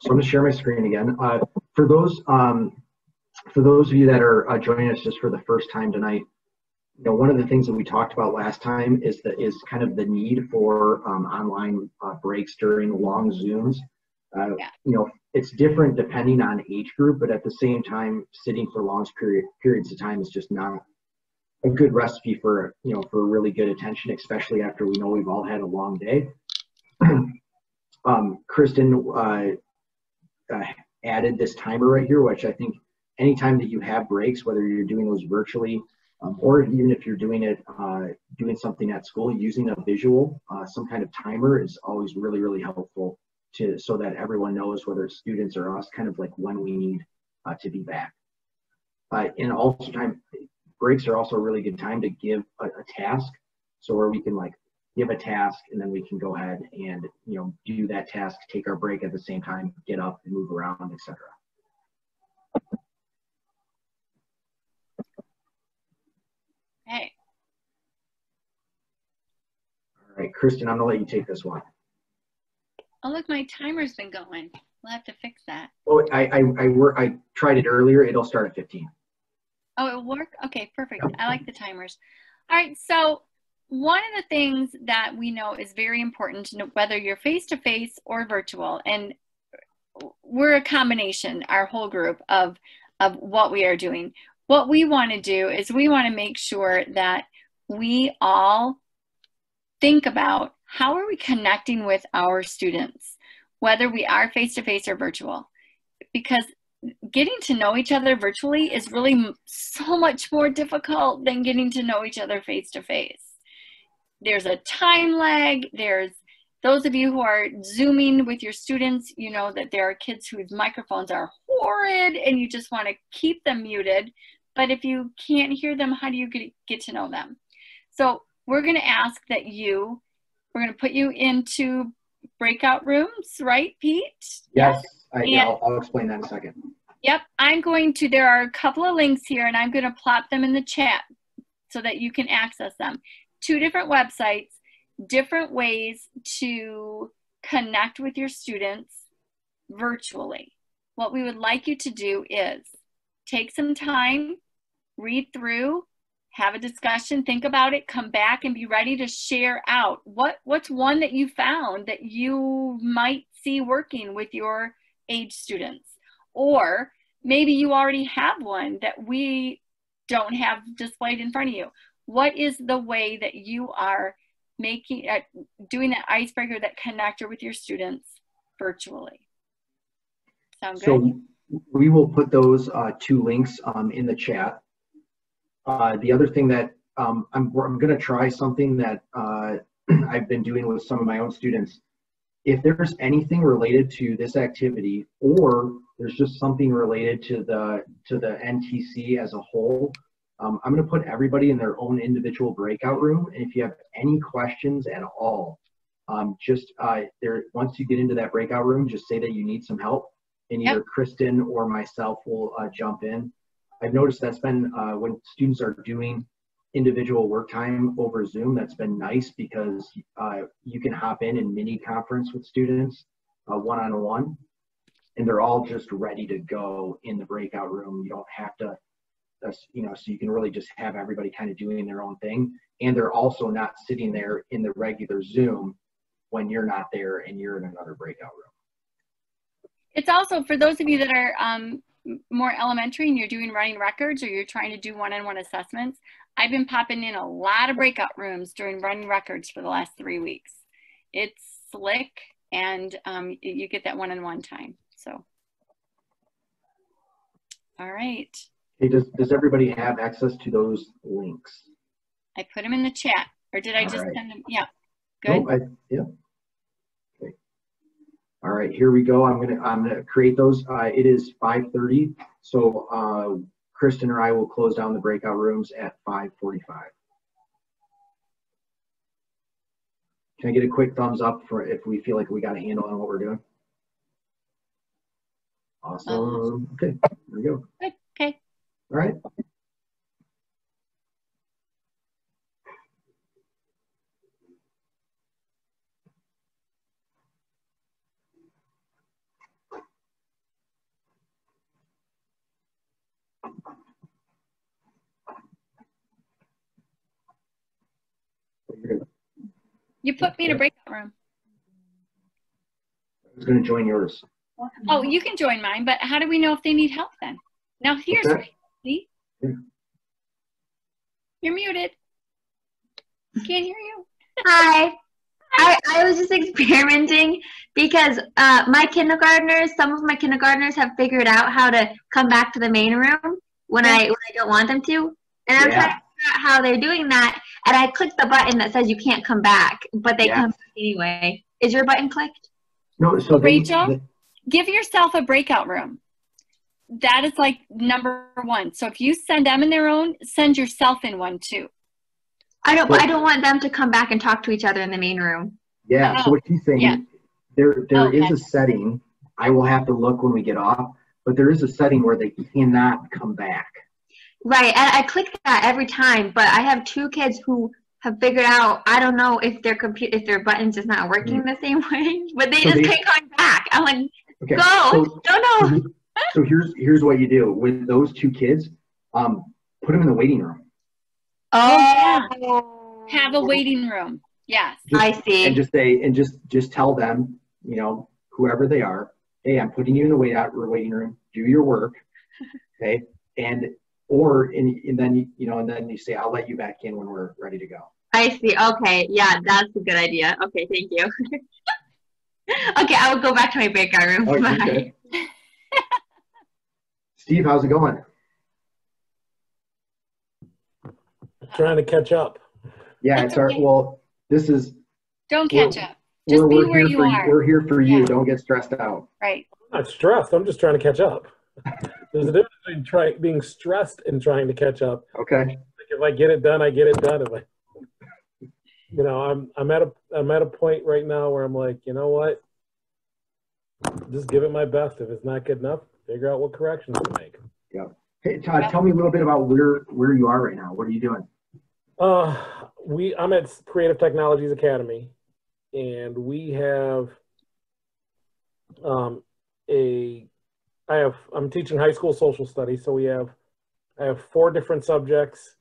So I'm going to share my screen again. For those of you that are joining us just for the first time tonight, you know, one of the things that we talked about last time is kind of the need for online breaks during long Zooms. You know, it's different depending on age group, but at the same time, sitting for long periods of time is just not a good recipe for, you know, for really good attention, especially after we know we've all had a long day. Kristen added this timer right here, which I think anytime that you have breaks, whether you're doing those virtually or even if you're doing it, doing something at school, using a visual, some kind of timer is always really, really helpful so that everyone knows, whether it's students or us, kind of like when we need to be back. And also breaks are also a really good time to give a task, so where we can like give a task and then we can go ahead and, you know, do that task, take our break at the same time, get up and move around, etc. Hey. All right, Kristen, I'm gonna let you take this one. Oh, look, my timer's been going. We'll have to fix that. Oh, I tried it earlier. It'll start at 15. Oh, it'll work? Okay, perfect. I like the timers. All right, so one of the things that we know is very important, whether you're face-to-face or virtual, and we're a combination, our whole group, of what we are doing. What we want to do is we want to make sure that we all think about how are we connecting with our students, whether we are face-to-face or virtual, because getting to know each other virtually is really so much more difficult than getting to know each other face-to-face. There's a time lag. There's those of you who are Zooming with your students, you know that there are kids whose microphones are horrid and you just want to keep them muted. But if you can't hear them, how do you get to know them? So we're going to ask that we're going to put you into breakout rooms, right, Pete? Yes, I'll explain that in a second. Yep, there are a couple of links here and I'm going to plop them in the chat so that you can access them. 2 different websites, different ways to connect with your students virtually. What we would like you to do is take some time, read through, have a discussion, think about it, come back and be ready to share out. What's one that you found that you might see working with your age students? Or maybe you already have one that we don't have displayed in front of you. What is the way that you are making, doing that icebreaker, that connector with your students virtually. Sound good? So we will put those 2 links in the chat. The other thing that I'm going to try something that I've been doing with some of my own students. If there's anything related to this activity, or there's just something related to the NTC as a whole, I'm going to put everybody in their own individual breakout room. And if you have any questions at all, just once you get into that breakout room, just say that you need some help, and either Kristen or myself will jump in. I've noticed that's been when students are doing individual work time over Zoom, that's been nice because you can hop in mini conference with students one-on-one, and they're all just ready to go in the breakout room. You don't have to, so you can really just have everybody kind of doing their own thing. And they're also not sitting there in the regular Zoom when you're not there and you're in another breakout room. It's also for those of you that are more elementary and you're doing running records, or you're trying to do one-on-one assessments. I've been popping in a lot of breakout rooms during running records for the last 3 weeks. It's slick, and you get that one-on-one time. So, all right. Hey, does everybody have access to those links? I put them in the chat, or did I just send them? Yeah, good. No, yeah. Okay. All right, here we go. I'm gonna create those. It is 5:30, so Kristen or I will close down the breakout rooms at 5:45. Can I get a quick thumbs up for if we feel like we got a handle on what we're doing? Awesome. Okay, there we go. Good. Okay. All right. You put me in a breakout room. Who's going to join yours? Oh, you can join mine, but how do we know if they need help then? Now here's see? Yeah. You're muted. Can't hear you. Hi. I was just experimenting because my kindergartners, some of my kindergartners have figured out how to come back to the main room when I don't want them to. And I'm trying to figure out how they're doing that. And I clicked the button that says you can't come back, but they come back anyway. Is your button clicked? No, so Rachel, give yourself a breakout room. That is like number 1. So if you send them in their own, send yourself in one too. I don't want them to come back and talk to each other in the main room. Yeah, so what she's saying, there is a setting, I will have to look when we get off, but there is a setting where they cannot come back. Right, and I click that every time, but I have 2 kids who have figured out, I don't know if if their buttons is not working the same way, but they just can't come back. I'm like, go, no. So here's what you do with those 2 kids, put them in the waiting room. Oh, have a waiting room. Yes, I see. And just say, and just tell them, whoever they are, hey, I'm putting you in the waiting room. Do your work, okay? And then you say, I'll let you back in when we're ready to go. I see. Okay, yeah, that's a good idea. Okay, thank you. Okay, I will go back to my breakout room. Oh, Bye. okay. Steve, how's it going? Trying to catch up. Yeah, it's our, well, this is. Don't catch up. Just be where you are. We're here for you. Don't get stressed out. Right. I'm not stressed. I'm just trying to catch up. There's a difference between being stressed and trying to catch up. Okay. Like if I get it done, I get it done. If I'm at a point right now where I'm like, you know what? Just give it my best. If it's not good enough, figure out what corrections to make. Yeah. Hey, Todd, tell me a little bit about where you are right now. What are you doing? I'm at Creative Technologies Academy, and we have I'm teaching high school social studies, so I have 4 different subjects,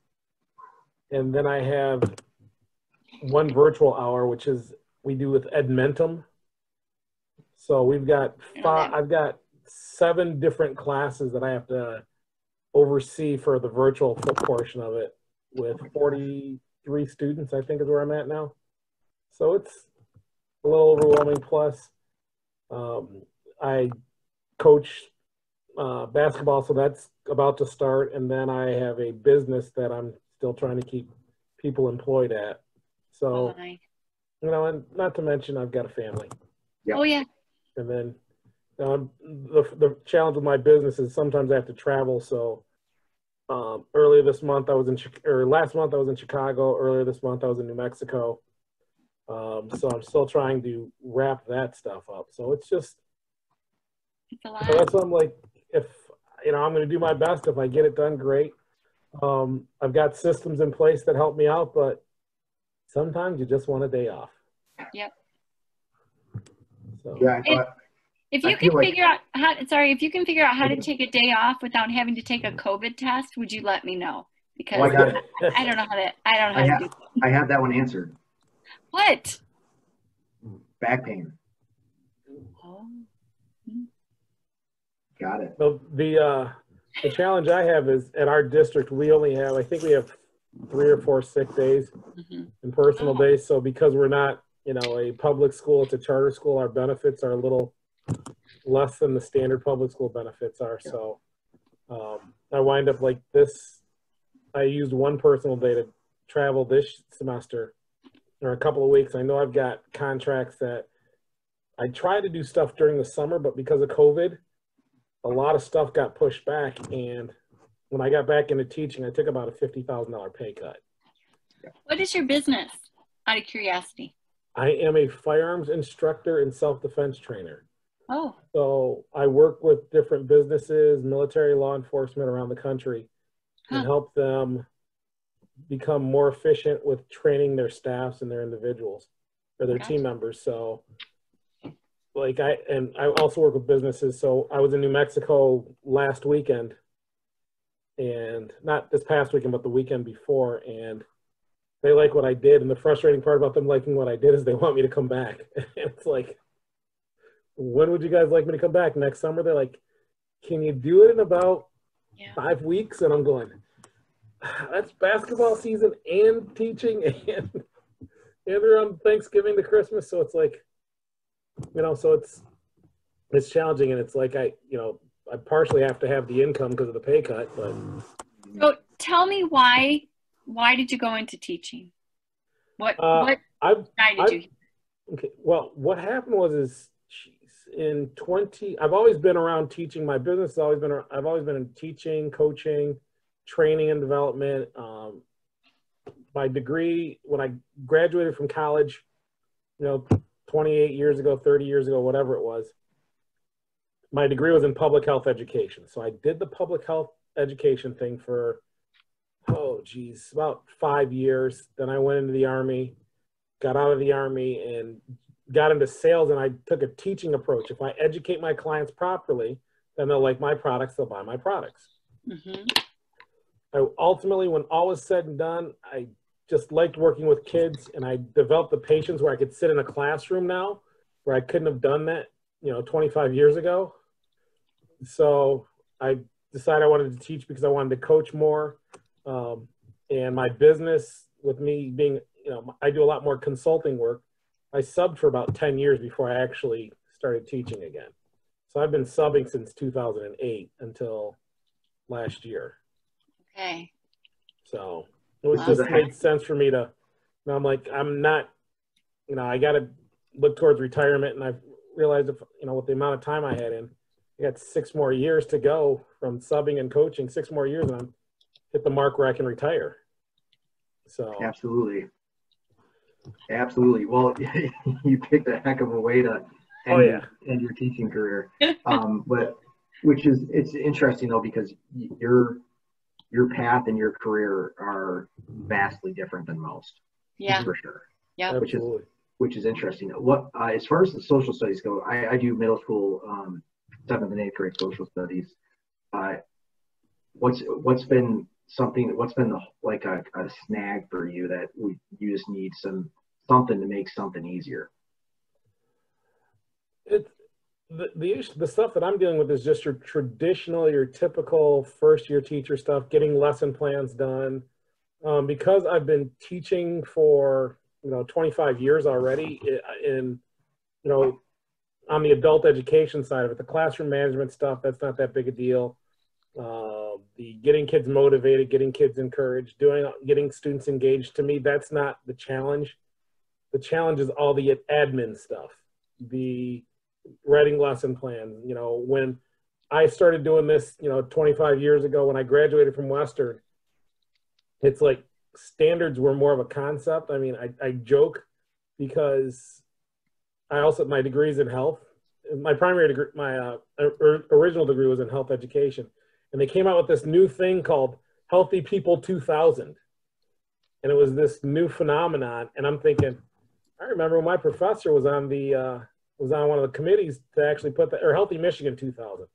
and then I have 1 virtual hour, which is we do with Edmentum. So we've got I've got 7 different classes that I have to oversee for the virtual portion of it, with 43 students, I think is where I'm at now. So it's a little overwhelming. Plus, I coach basketball, so that's about to start. And then I have a business that I'm still trying to keep people employed at. So, you know, and not to mention I've got a family. Yep. Oh, yeah. And then the challenge with my business is sometimes I have to travel. So earlier this month I was in, or last month I was in Chicago. Earlier this month I was in New Mexico. So I'm still trying to wrap that stuff up. So it's just, it's a lot. So that's what I'm like, if, you know, I'm going to do my best. If I get it done, great. I've got systems in place that help me out, but sometimes you just want a day off. Yep. So, yeah. If you can figure out how, if you can figure out how to take a day off without having to take a COVID test, would you let me know? Because I don't know how to, to do that. I have that one answered. What? Back pain. Oh. Got it. So the challenge I have is at our district, we only have, I think we have 3 or 4 sick days and personal days. So because we're not, you know, a public school, it's a charter school, our benefits are a little less than the standard public school benefits are. Yeah. So I wind up like this. I used 1 personal day to travel this semester or a couple of weeks. I know I've got contracts that I try to do stuff during the summer, but because of COVID, a lot of stuff got pushed back. And when I got back into teaching, I took about a $50,000 pay cut. What is your business, out of curiosity? I am a firearms instructor and self-defense trainer. Oh. So I work with different businesses, military, law enforcement around the country, and help them become more efficient with training their staffs and their individuals or their team members. So like I also work with businesses. So I was in New Mexico last weekend, and not this past weekend, but the weekend before, and they like what I did. And the frustrating part about them liking what I did is they want me to come back. It's like, when would you guys like me to come back? Next summer? They're like, can you do it in about 5 weeks? And I'm going, that's basketball season and teaching and they're on Thanksgiving to Christmas. So it's like, you know, so it's challenging, and it's like I partially have to have the income because of the pay cut. But so tell me why did you go into teaching? What guided you? Okay, well, what happened was I've always been around teaching. My business has always been, I've always been in teaching, coaching, training and development. My degree, when I graduated from college, 28 years ago, 30 years ago, whatever it was, my degree was in public health education. So I did the public health education thing for, about 5 years. Then I went into the Army, got out of the Army, and got into sales, and I took a teaching approach. If I educate my clients properly, then they'll like my products, they'll buy my products. Ultimately, when all was said and done, I just liked working with kids, and I developed the patience where I could sit in a classroom now, where I couldn't have done that, 25 years ago. So I decided I wanted to teach because I wanted to coach more. And my business, with me being, I do a lot more consulting work. I subbed for about 10 years before I actually started teaching again. So I've been subbing since 2008 until last year. Okay. So it just made sense for me to, I'm like, I'm not, I got to look towards retirement. And I realized, with the amount of time I had in, I got 6 more years to go from subbing and coaching, 6 more years, and I'm hit the mark where I can retire. So absolutely. Well, you picked a heck of a way to end your teaching career. But it's interesting though, because your path and your career are vastly different than most. Yeah, for sure. Yeah, which is interesting. What as far as the social studies go, I do middle school 7th and 8th grade social studies. What's been a snag for you that you just need something to make something easier? It's the stuff that I'm dealing with is just your typical first year teacher stuff, getting lesson plans done. Because I've been teaching for 25 years already in, on the adult education side of it. The classroom management stuff, that's not that big a deal. The getting kids motivated, getting kids encouraged, getting students engaged, to me, that's not the challenge. The challenge is all the admin stuff, the writing lesson plans. When I started doing this, 25 years ago, when I graduated from Western, it's like standards were more of a concept. I mean, I joke because my degree is in health. My primary degree, my original degree was in health education. And they came out with this new thing called Healthy People 2000. And it was this new phenomenon. And I'm thinking, I remember when my professor was on one of the committees to actually put or Healthy Michigan 2000,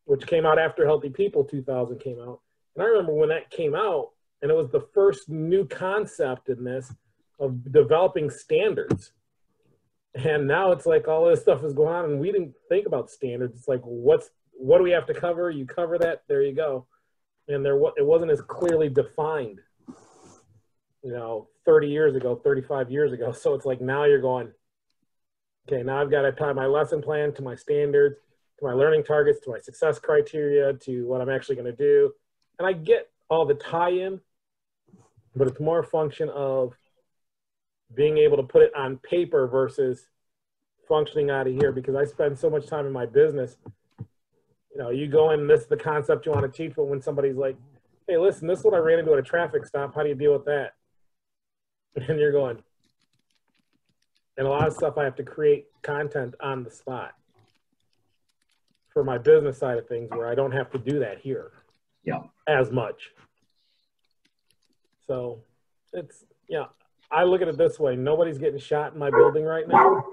which came out after Healthy People 2000 came out. And I remember when that came out, and it was the first new concept in this of developing standards. And now it's like all this stuff is going on, and we didn't think about standards. It's like, what do we have to cover? You cover that, there you go. And it wasn't as clearly defined, 30 years ago, 35 years ago. So it's like now you're going, okay, now I've got to tie my lesson plan to my standards, to my learning targets, to my success criteria, to what I'm actually going to do. And I get all the tie-in, but it's more a function of being able to put it on paper versus functioning out of here, because I spend so much time in my business. You go in, this is the concept you want to teach, but when somebody's like, hey, listen, this is what I ran into at a traffic stop, how do you deal with that? And you're going, and a lot of stuff I have to create content on the spot for my business side of things, where I don't have to do that here as much. So it's, I look at it this way. Nobody's getting shot in my building right now.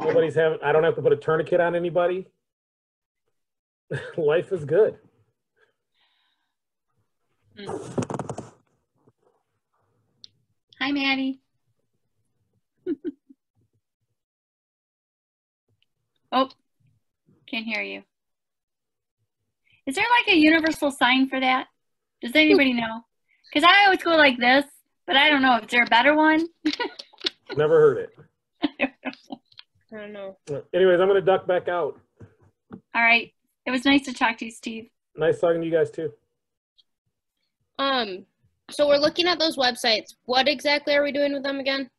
I don't have to put a tourniquet on anybody. Life is good. Hi, Maddie. Oh, can't hear you. Is there like a universal sign for that? Does anybody know? Because I always go like this, but I don't know. Is there a better one? Never heard it. I don't know. Anyways, I'm going to duck back out. All right. It was nice to talk to you, Steve. Nice talking to you guys too. So we're looking at those websites. What exactly are we doing with them again?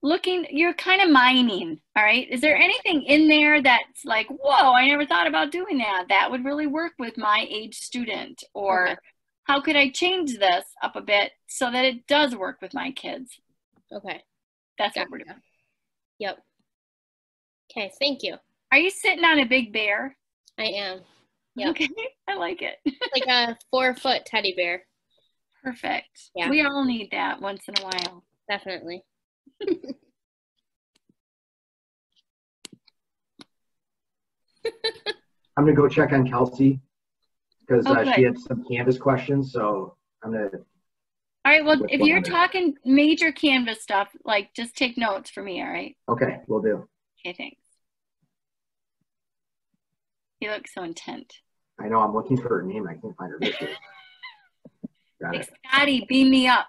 You're kind of mining, all right? Is there anything in there that's like, whoa, I never thought about doing that. That would really work with my age student. Or Okay. How could I change this up a bit so that it does work with my kids? Okay. That's what we're doing. Yep. Okay, thank you. Are you sitting on a big bear? I am. Yep. Okay, I like it. Like a 4-foot teddy bear. Perfect. Yeah. We all need that once in a while. Definitely. I'm going to go check on Kelsey because Okay. she had some Canvas questions. So I'm going to. All right, well, What's if going you're on there? talking major Canvas stuff, like just take notes for me, all right? Okay, we'll do. Okay, thanks. You look so intent. I know I'm looking for her name. I can't find her. There she is. Got Hey, it. Scotty, beam me up.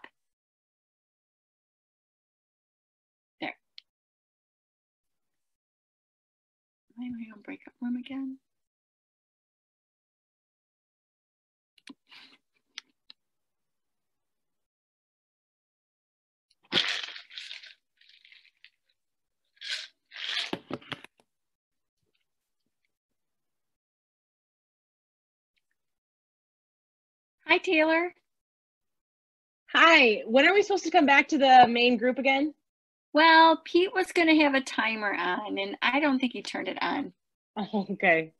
There. Why am I on breakout room again? Hi, Taylor. Hi, when are we supposed to come back to the main group again? Well, Pete was going to have a timer on, and I don't think he turned it on. Oh, okay.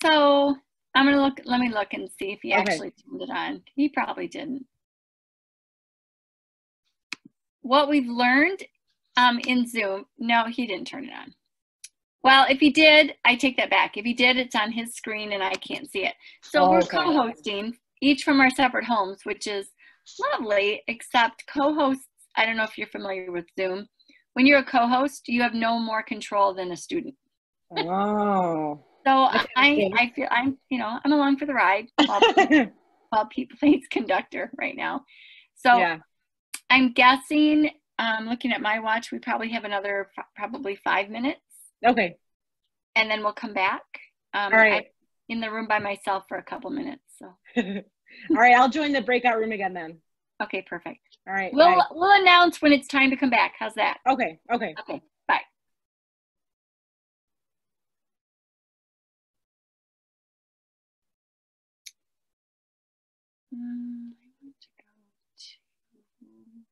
So I'm going to look, let me look and see if he Okay. actually turned it on. He probably didn't. What we've learned in Zoom, no, he didn't turn it on. Well, if he did, I take that back. If he did, it's on his screen and I can't see it. So we're Okay. co-hosting, each from our separate homes, which is lovely, except co-hosts, I don't know if you're familiar with Zoom. When you're a co-host, you have no more control than a student. Oh. So Okay. I feel I'm along for the ride while Pete plays conductor right now. So Yeah. I'm guessing looking at my watch, we probably have another probably 5 minutes, Okay. and then we'll come back. All right. I'm in the room by myself for a couple minutes. So. All right, I'll join the breakout room again then. Okay, perfect. All right. We'll announce when it's time to come back. How's that? Okay. Okay. Bye. I want to go to here.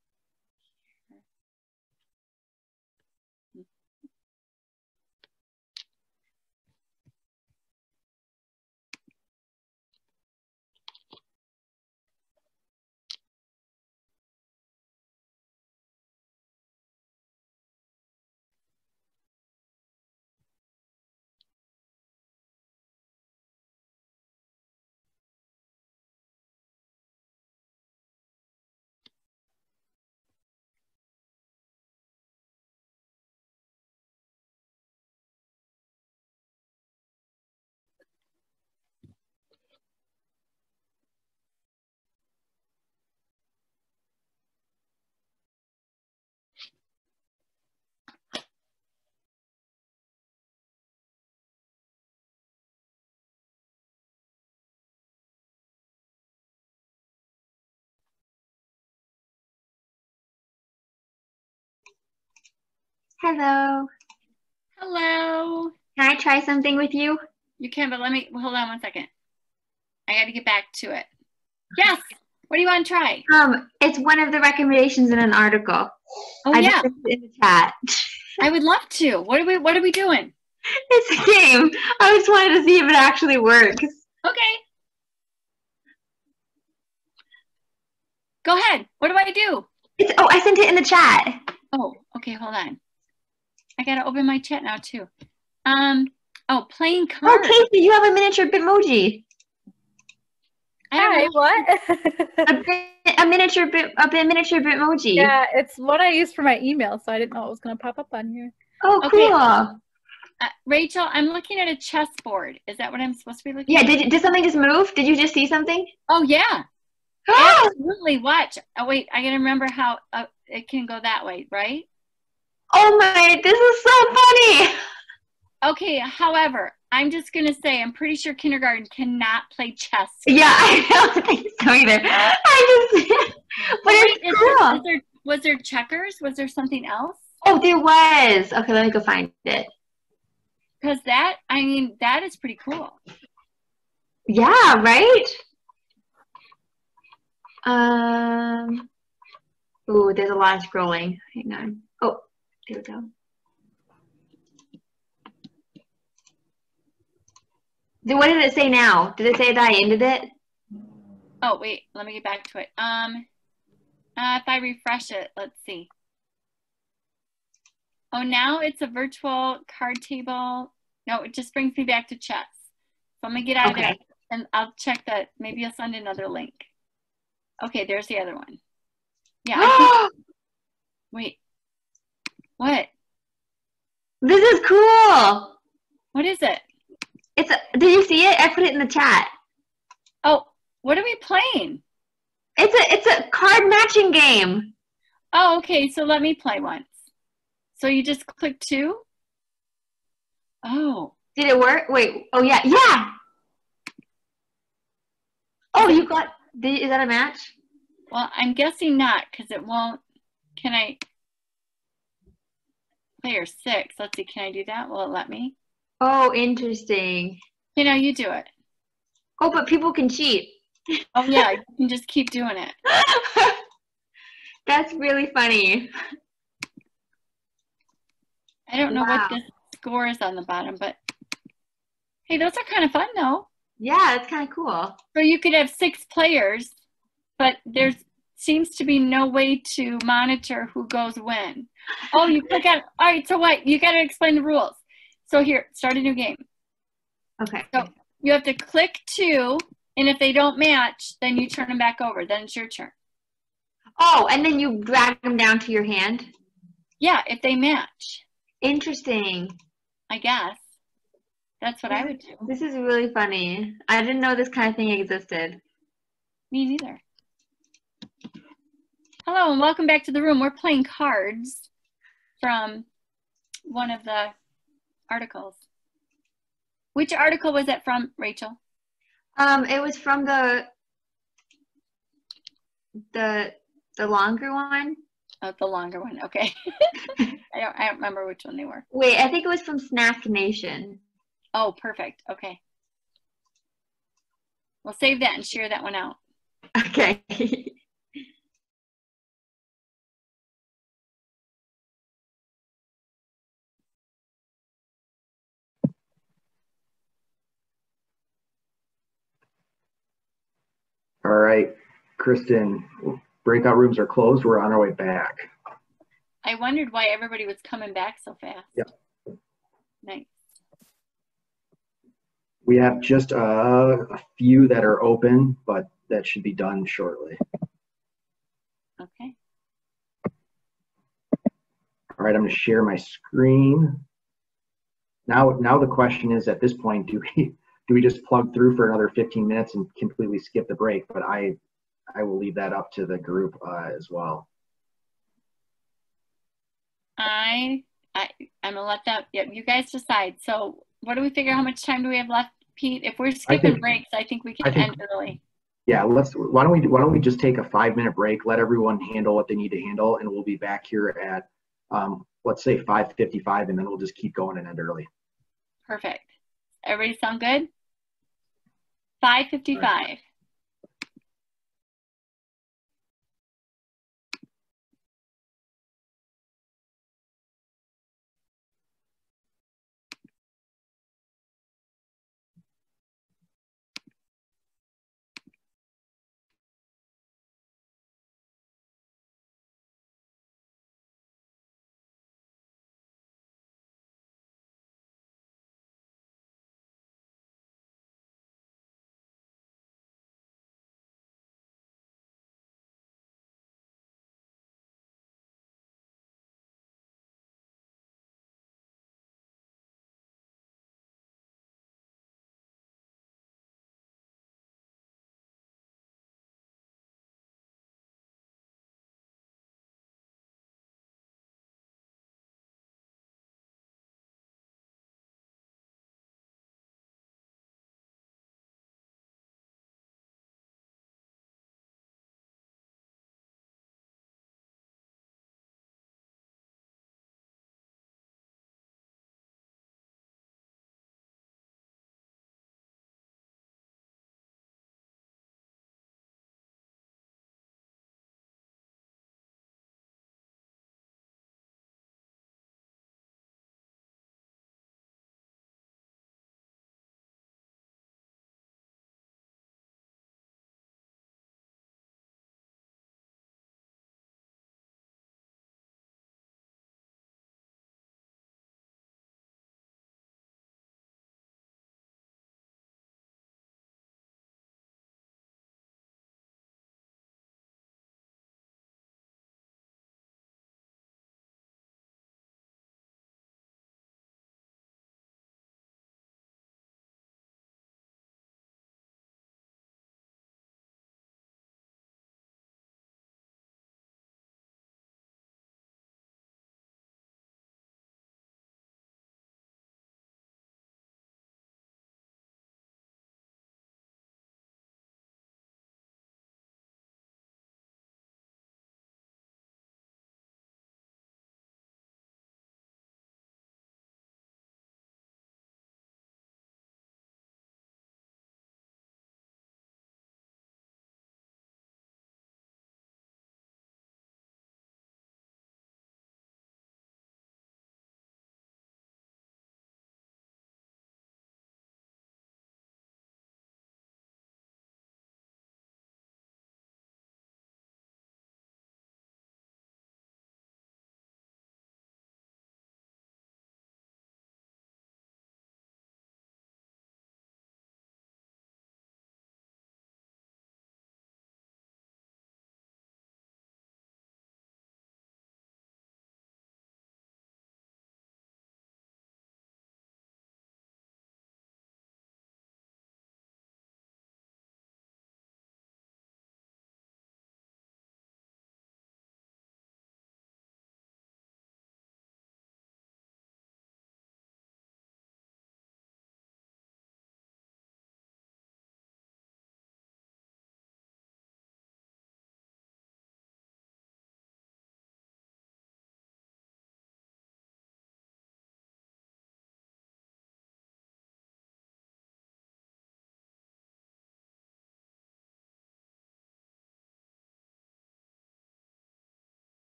Hello. Hello. Can I try something with you? You can, but hold on 1 second. I got to get back to it. Yes. What do you want to try? It's one of the recommendations in an article. Oh, I yeah. just put it in the chat. I would love to. What are we doing? It's a game. I just wanted to see if it actually works. Okay. Go ahead. What do I do? I sent it in the chat. Oh, okay. Hold on. I got to open my chat now, too. Playing cards. Oh, Casey, you have a miniature Bitmoji. Hi, what? a miniature Bitmoji. Yeah, it's what I used for my email, so I didn't know it was going to pop up on here. Oh, Okay. cool. Rachel, I'm looking at a chessboard. Is that what I'm supposed to be looking at? Yeah, did something just move? Did you just see something? Oh, yeah. Absolutely. Watch. Oh, wait. I got to remember how it can go that way, right? Oh, my. This is so funny. Okay. However, I'm just going to say I'm pretty sure kindergarten cannot play chess. Yeah, I don't think so either. But it's cool. Was there checkers? Was there something else? Oh, there was. Okay, let me go find it. Because that is pretty cool. Yeah, right? Ooh, there's a lot of scrolling. Hang on. Oh, there we go. What did it say now? Did it say that I ended it? Oh, wait. Let me get back to it. If I refresh it, let's see. Oh, now it's a virtual card table. No, it just brings me back to chess. So I'm going to get out of it, and I'll check that. Maybe I'll send another link. Okay, there's the other one. Yeah. Wait. What? This is cool. What is it? Did you see it? I put it in the chat. Oh, what are we playing? It's a card matching game. Oh, okay. So let me play once. So you just click 2? Oh. Did it work? Wait. Oh, yeah. Yeah. Oh, you got... Is that a match? Well, I'm guessing not, because it won't... Can I... Player 6. Let's see. Can I do that? Will it let me? Oh, interesting. You know, you do it. Oh, but people can cheat. Oh, yeah. You can just keep doing it. That's really funny. I don't know what the score is on the bottom, but hey, those are kind of fun, though. Yeah, that's kind of cool. So you could have 6 players, but there seems to be no way to monitor who goes when. Oh, you click on, all right, so what? You got to explain the rules. So here, start a new game. Okay. So you have to click 2, and if they don't match, then you turn them back over. Then it's your turn. Oh, and then you drag them down to your hand? Yeah, if they match. Interesting. I guess. That's what I would do. This is really funny. I didn't know this kind of thing existed. Me neither. Hello and welcome back to the room. We're playing cards from one of the articles. Which article was that from, Rachel? It was from the longer one. Oh, the longer one. Okay. I don't remember which one they were. Wait, I think it was from Snack Nation. Oh, perfect. Okay. We'll save that and share that one out. Okay. All right, Kristen, breakout rooms are closed. We're on our way back. I wondered why everybody was coming back so fast. Yep. Nice. We have just a few that are open, but that should be done shortly. Okay. All right, I'm going to share my screen. Now the question is, at this point, do we just plug through for another 15 minutes and completely skip the break? But I will leave that up to the group as well. I'm gonna let that. Yep, you guys decide. So, what do we figure? How much time do we have left, Pete? If we're skipping breaks, I think we can end early. Yeah, why don't we just take a 5-minute break, let everyone handle what they need to handle, and we'll be back here at let's say 5:55, and then we'll just keep going and end early. Perfect. Everybody sound good? 5:55.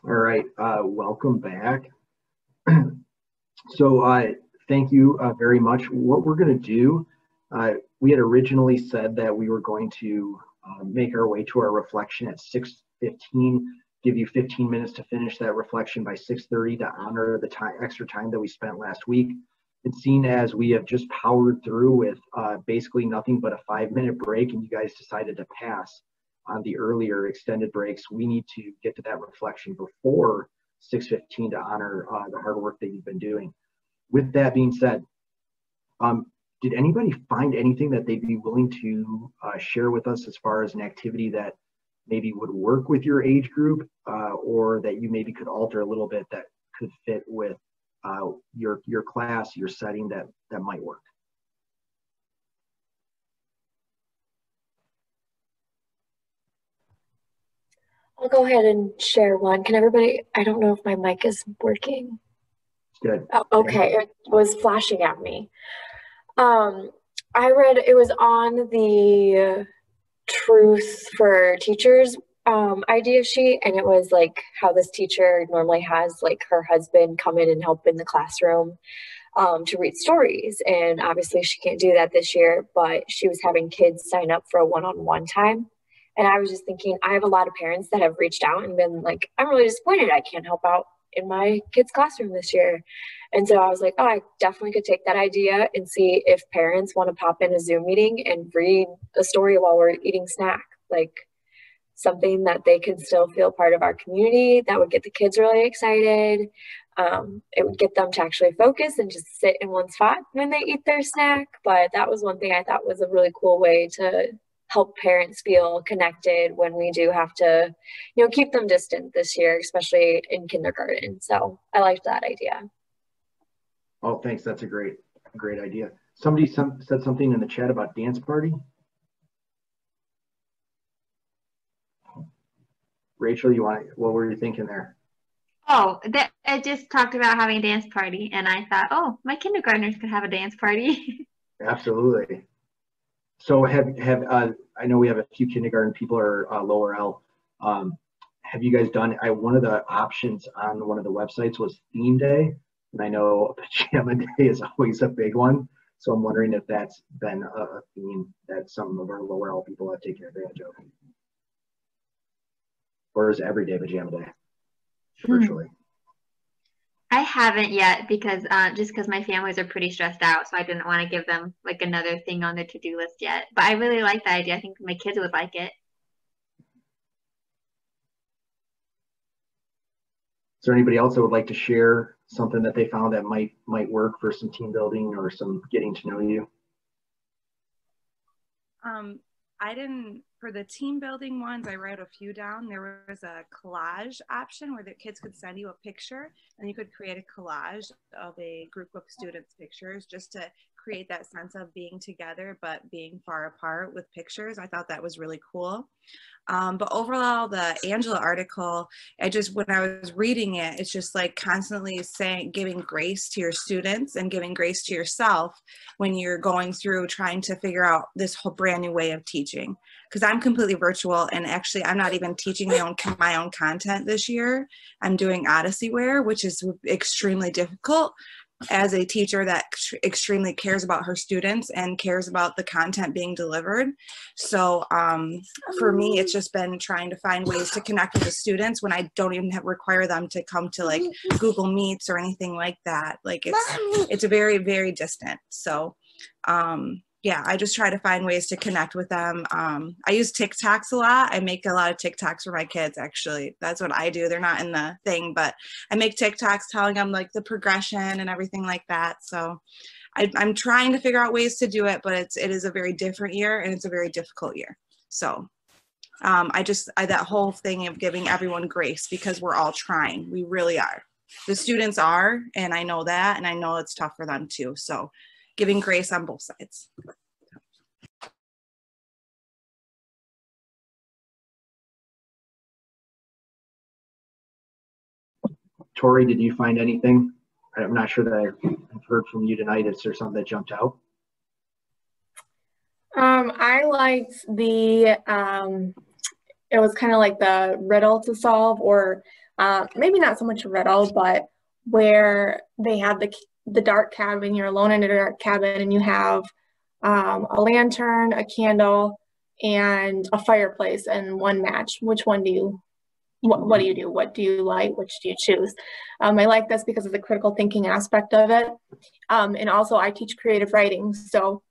All right, welcome back. So thank you very much. What we're going to do, we had originally said that we were going to make our way to our reflection at 6:15, give you 15 minutes to finish that reflection by 6:30 to honor the extra time that we spent last week. And seeing as we have just powered through with basically nothing but a 5-minute break, and you guys decided to pass on the earlier extended breaks, we need to get to that reflection before 6:15 to honor the hard work that you've been doing. With that being said, did anybody find anything that they'd be willing to share with us as far as an activity that maybe would work with your age group, or that you maybe could alter a little bit that could fit with your class, your setting, that might work? I'll go ahead and share one. Can everybody, I don't know if my mic is working. Good. Oh, okay, it was flashing at me. I read, it was on the Truth for Teachers idea sheet, and it was like how this teacher normally has like her husband come in and help in the classroom to read stories. And obviously she can't do that this year, but she was having kids sign up for a one-on-one time. And I was just thinking, I have a lot of parents that have reached out and been like, I'm really disappointed I can't help out in my kid's classroom this year. And so I was like, oh, I definitely could take that idea and see if parents want to pop in a Zoom meeting and read a story while we're eating snack, like something that they can still feel part of our community. That would get the kids really excited. It would get them to actually focus and just sit in one spot when they eat their snack. But that was one thing I thought was a really cool way to help parents feel connected when we do have to, you know, keep them distant this year, especially in kindergarten. So I liked that idea. Oh, thanks. That's a great idea. Somebody said something in the chat about dance party. Rachel, what were you thinking there? Oh, I just talked about having a dance party, and I thought, oh, my kindergartners could have a dance party. Absolutely. So I know we have a few kindergarten people or lower L. Have you guys done, one of the options on one of the websites was theme day, and I know pajama day is always a big one. So I'm wondering if that's been a theme that some of our lower L people have taken advantage of. Or is everyday pajama day virtually? I haven't yet because just because my families are pretty stressed out, so I didn't want to give them like another thing on their to-do list yet. But I really like the idea. I think my kids would like it. Is there anybody else that would like to share something that they found that might work for some team building or some getting to know you? I didn't, for the team building ones, I wrote a few down. There was a collage option where the kids could send you a picture and you could create a collage of a group of students' pictures just to create that sense of being together but being far apart with pictures. I thought that was really cool. But overall, the Angela article, when I was reading it, it's just like constantly giving grace to your students and giving grace to yourself when you're going through trying to figure out this whole brand new way of teaching. Because I'm completely virtual, and actually I'm not even teaching my own content this year. I'm doing Odysseyware, which is extremely difficult as a teacher that extremely cares about her students and cares about the content being delivered. So for me, it's just been trying to find ways to connect with the students when I don't even require them to come to like Google Meets or anything like that. Like it's very, very distant. So yeah, I just try to find ways to connect with them. I use TikToks a lot. I make a lot of TikToks for my kids, actually. That's what I do. They're not in the thing, but I make TikToks telling them like the progression and everything like that. So I'm trying to figure out ways to do it, but it is a very different year and it's a very difficult year. So that whole thing of giving everyone grace, because we're all trying. We really are. The students are, and I know that, and I know it's tough for them too. So giving grace on both sides. Tori, did you find anything? I'm not sure that I've heard from you tonight. Is there something that jumped out? I liked it was kind of like the riddle to solve, or maybe not so much a riddle, but where they have the dark cabin, you're alone in a dark cabin, and you have a lantern, a candle, and a fireplace, and one match. Which one do you, what do you do? What do you light? Which do you choose? I like this because of the critical thinking aspect of it. And also I teach creative writing, so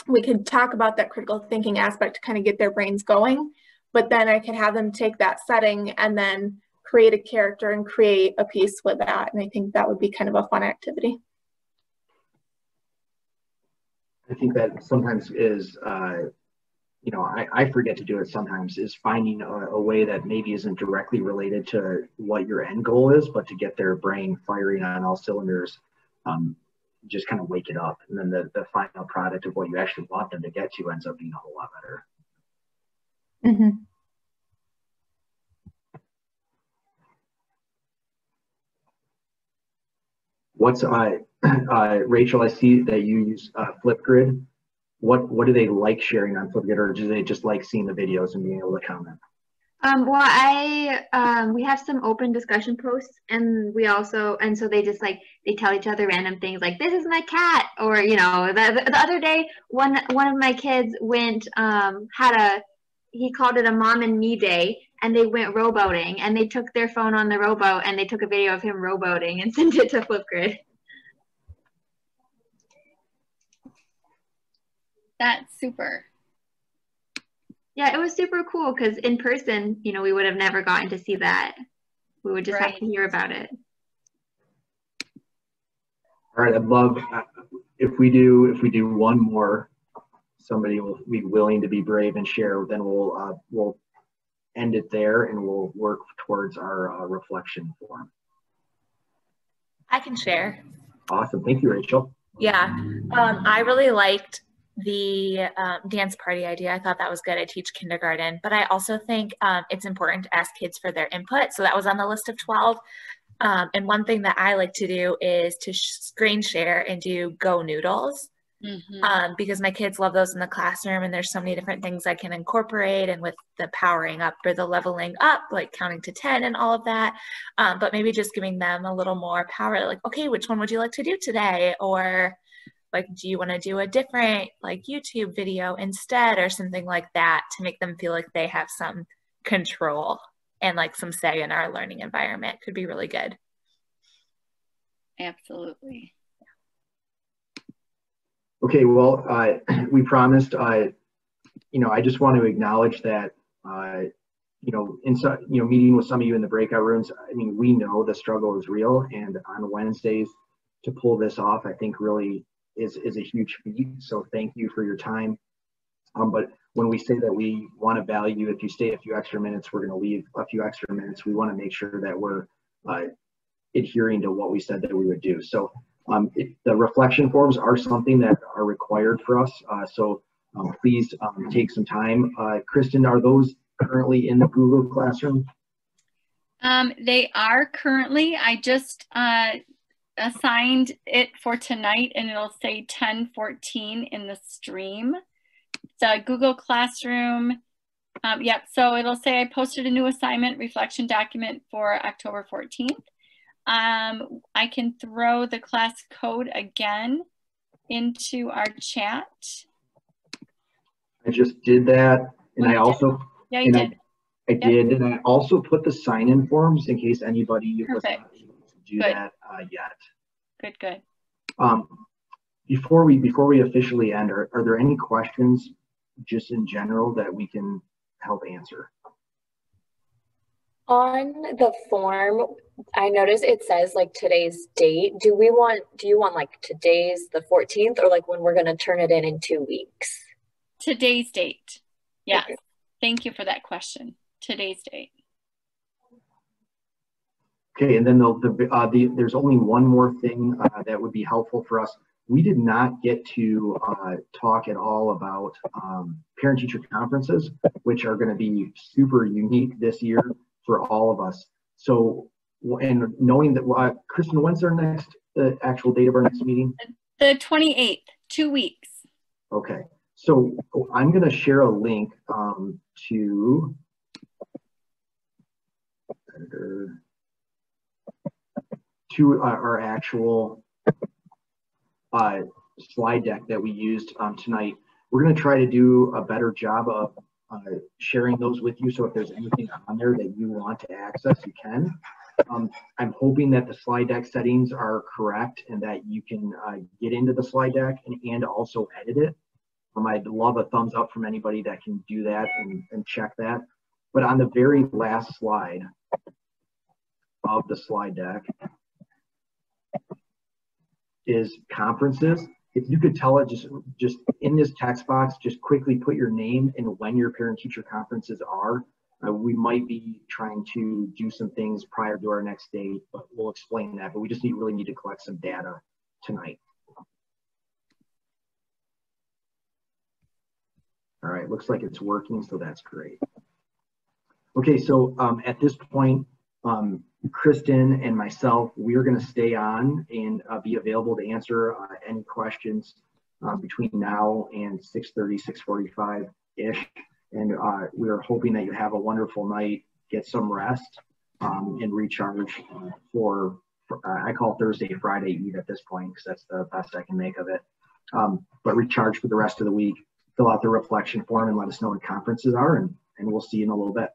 we could talk about that critical thinking aspect to kind of get their brains going, but then I could have them take that setting and then create a character and create a piece with that. And I think that would be kind of a fun activity. I think that sometimes is, you know, I forget to do it sometimes, is finding a way that maybe isn't directly related to what your end goal is, but to get their brain firing on all cylinders, just kind of wake it up. And then the final product of what you actually want them to get to ends up being a whole lot better. Mm-hmm. What's, Rachel, I see that you use Flipgrid. What do they like sharing on Flipgrid, or do they just like seeing the videos and being able to comment? Well, we have some open discussion posts, and so they just like, they tell each other random things like, this is my cat, or, you know, the other day, one of my kids went, he called it a mom and me day, and they went rowboating, and they took their phone on the rowboat, and they took a video of him rowboating and sent it to Flipgrid. That's super. Yeah, it was super cool because in person, you know, we would have never gotten to see that. We would just have to hear about it. All right, I'd love if we do one more, somebody will be willing to be brave and share. Then we'll end it there, and we'll work towards our reflection form. I can share. Awesome, thank you, Rachel. Yeah, I really liked the dance party idea. I thought that was good. I teach kindergarten, but I also think it's important to ask kids for their input. So that was on the list of 12. And one thing that I like to do is to screen share and do Go Noodles. Mm-hmm. Because my kids love those in the classroom, and there's so many different things I can incorporate, and with the powering up or the leveling up, like counting to 10 and all of that. But maybe just giving them a little more power, like, okay, which one would you like to do today? Or like, do you want to do a different like YouTube video instead, or something like that, to make them feel like they have some control and like some say in our learning environment. Could be really good. Absolutely. Okay, well, we promised, you know, I just want to acknowledge that, you know, meeting with some of you in the breakout rooms, I mean, we know the struggle is real, and on Wednesdays to pull this off, I think really is a huge feat. So thank you for your time. But when we say that we want to value, if you stay a few extra minutes, we're going to leave a few extra minutes. We want to make sure that we're adhering to what we said that we would do. So the reflection forms are something that are required for us. So please take some time. Kristen, are those currently in the Google Classroom? They are currently. I just assigned it for tonight, and it'll say 10:14 in the stream. It's Google Classroom. Yep, so it'll say I posted a new assignment reflection document for October 14th. I can throw the class code again into our chat. I just did that, and I also I did, and I also put the sign-in forms in case anybody was not able to do that yet. Good. Before we officially end, are there any questions just in general that we can help answer? On the form, I noticed it says like today's date. Do you want like today's the 14th, or like when we're going to turn it in 2 weeks? Today's date. Yes. Okay. Thank you for that question. Today's date. Okay, and then there's only one more thing that would be helpful for us. We did not get to talk at all about parent-teacher conferences, which are going to be super unique this year for all of us. So, and knowing that, Kristen, when's the actual date of our next meeting? The 28th, 2 weeks. Okay, so I'm going to share a link to, to our actual slide deck that we used tonight. We're going to try to do a better job of sharing those with you. So if there's anything on there that you want to access, you can. I'm hoping that the slide deck settings are correct and that you can get into the slide deck and also edit it. I'd love a thumbs up from anybody that can do that and check that. But on the very last slide of the slide deck is conferences. If you could tell it just in this text box, just quickly put your name and when your parent-teacher conferences are. We might be trying to do some things prior to our next date, but we'll explain that. But we just really need to collect some data tonight. All right, looks like it's working, so that's great. Okay, so at this point, Kristen and myself, we are going to stay on and be available to answer any questions between now and 6:30, 6:45-ish. And we are hoping that you have a wonderful night, get some rest, and recharge for I call Thursday, Friday Eve at this point, because that's the best I can make of it. But recharge for the rest of the week, fill out the reflection form and let us know what conferences are, and we'll see you in a little bit.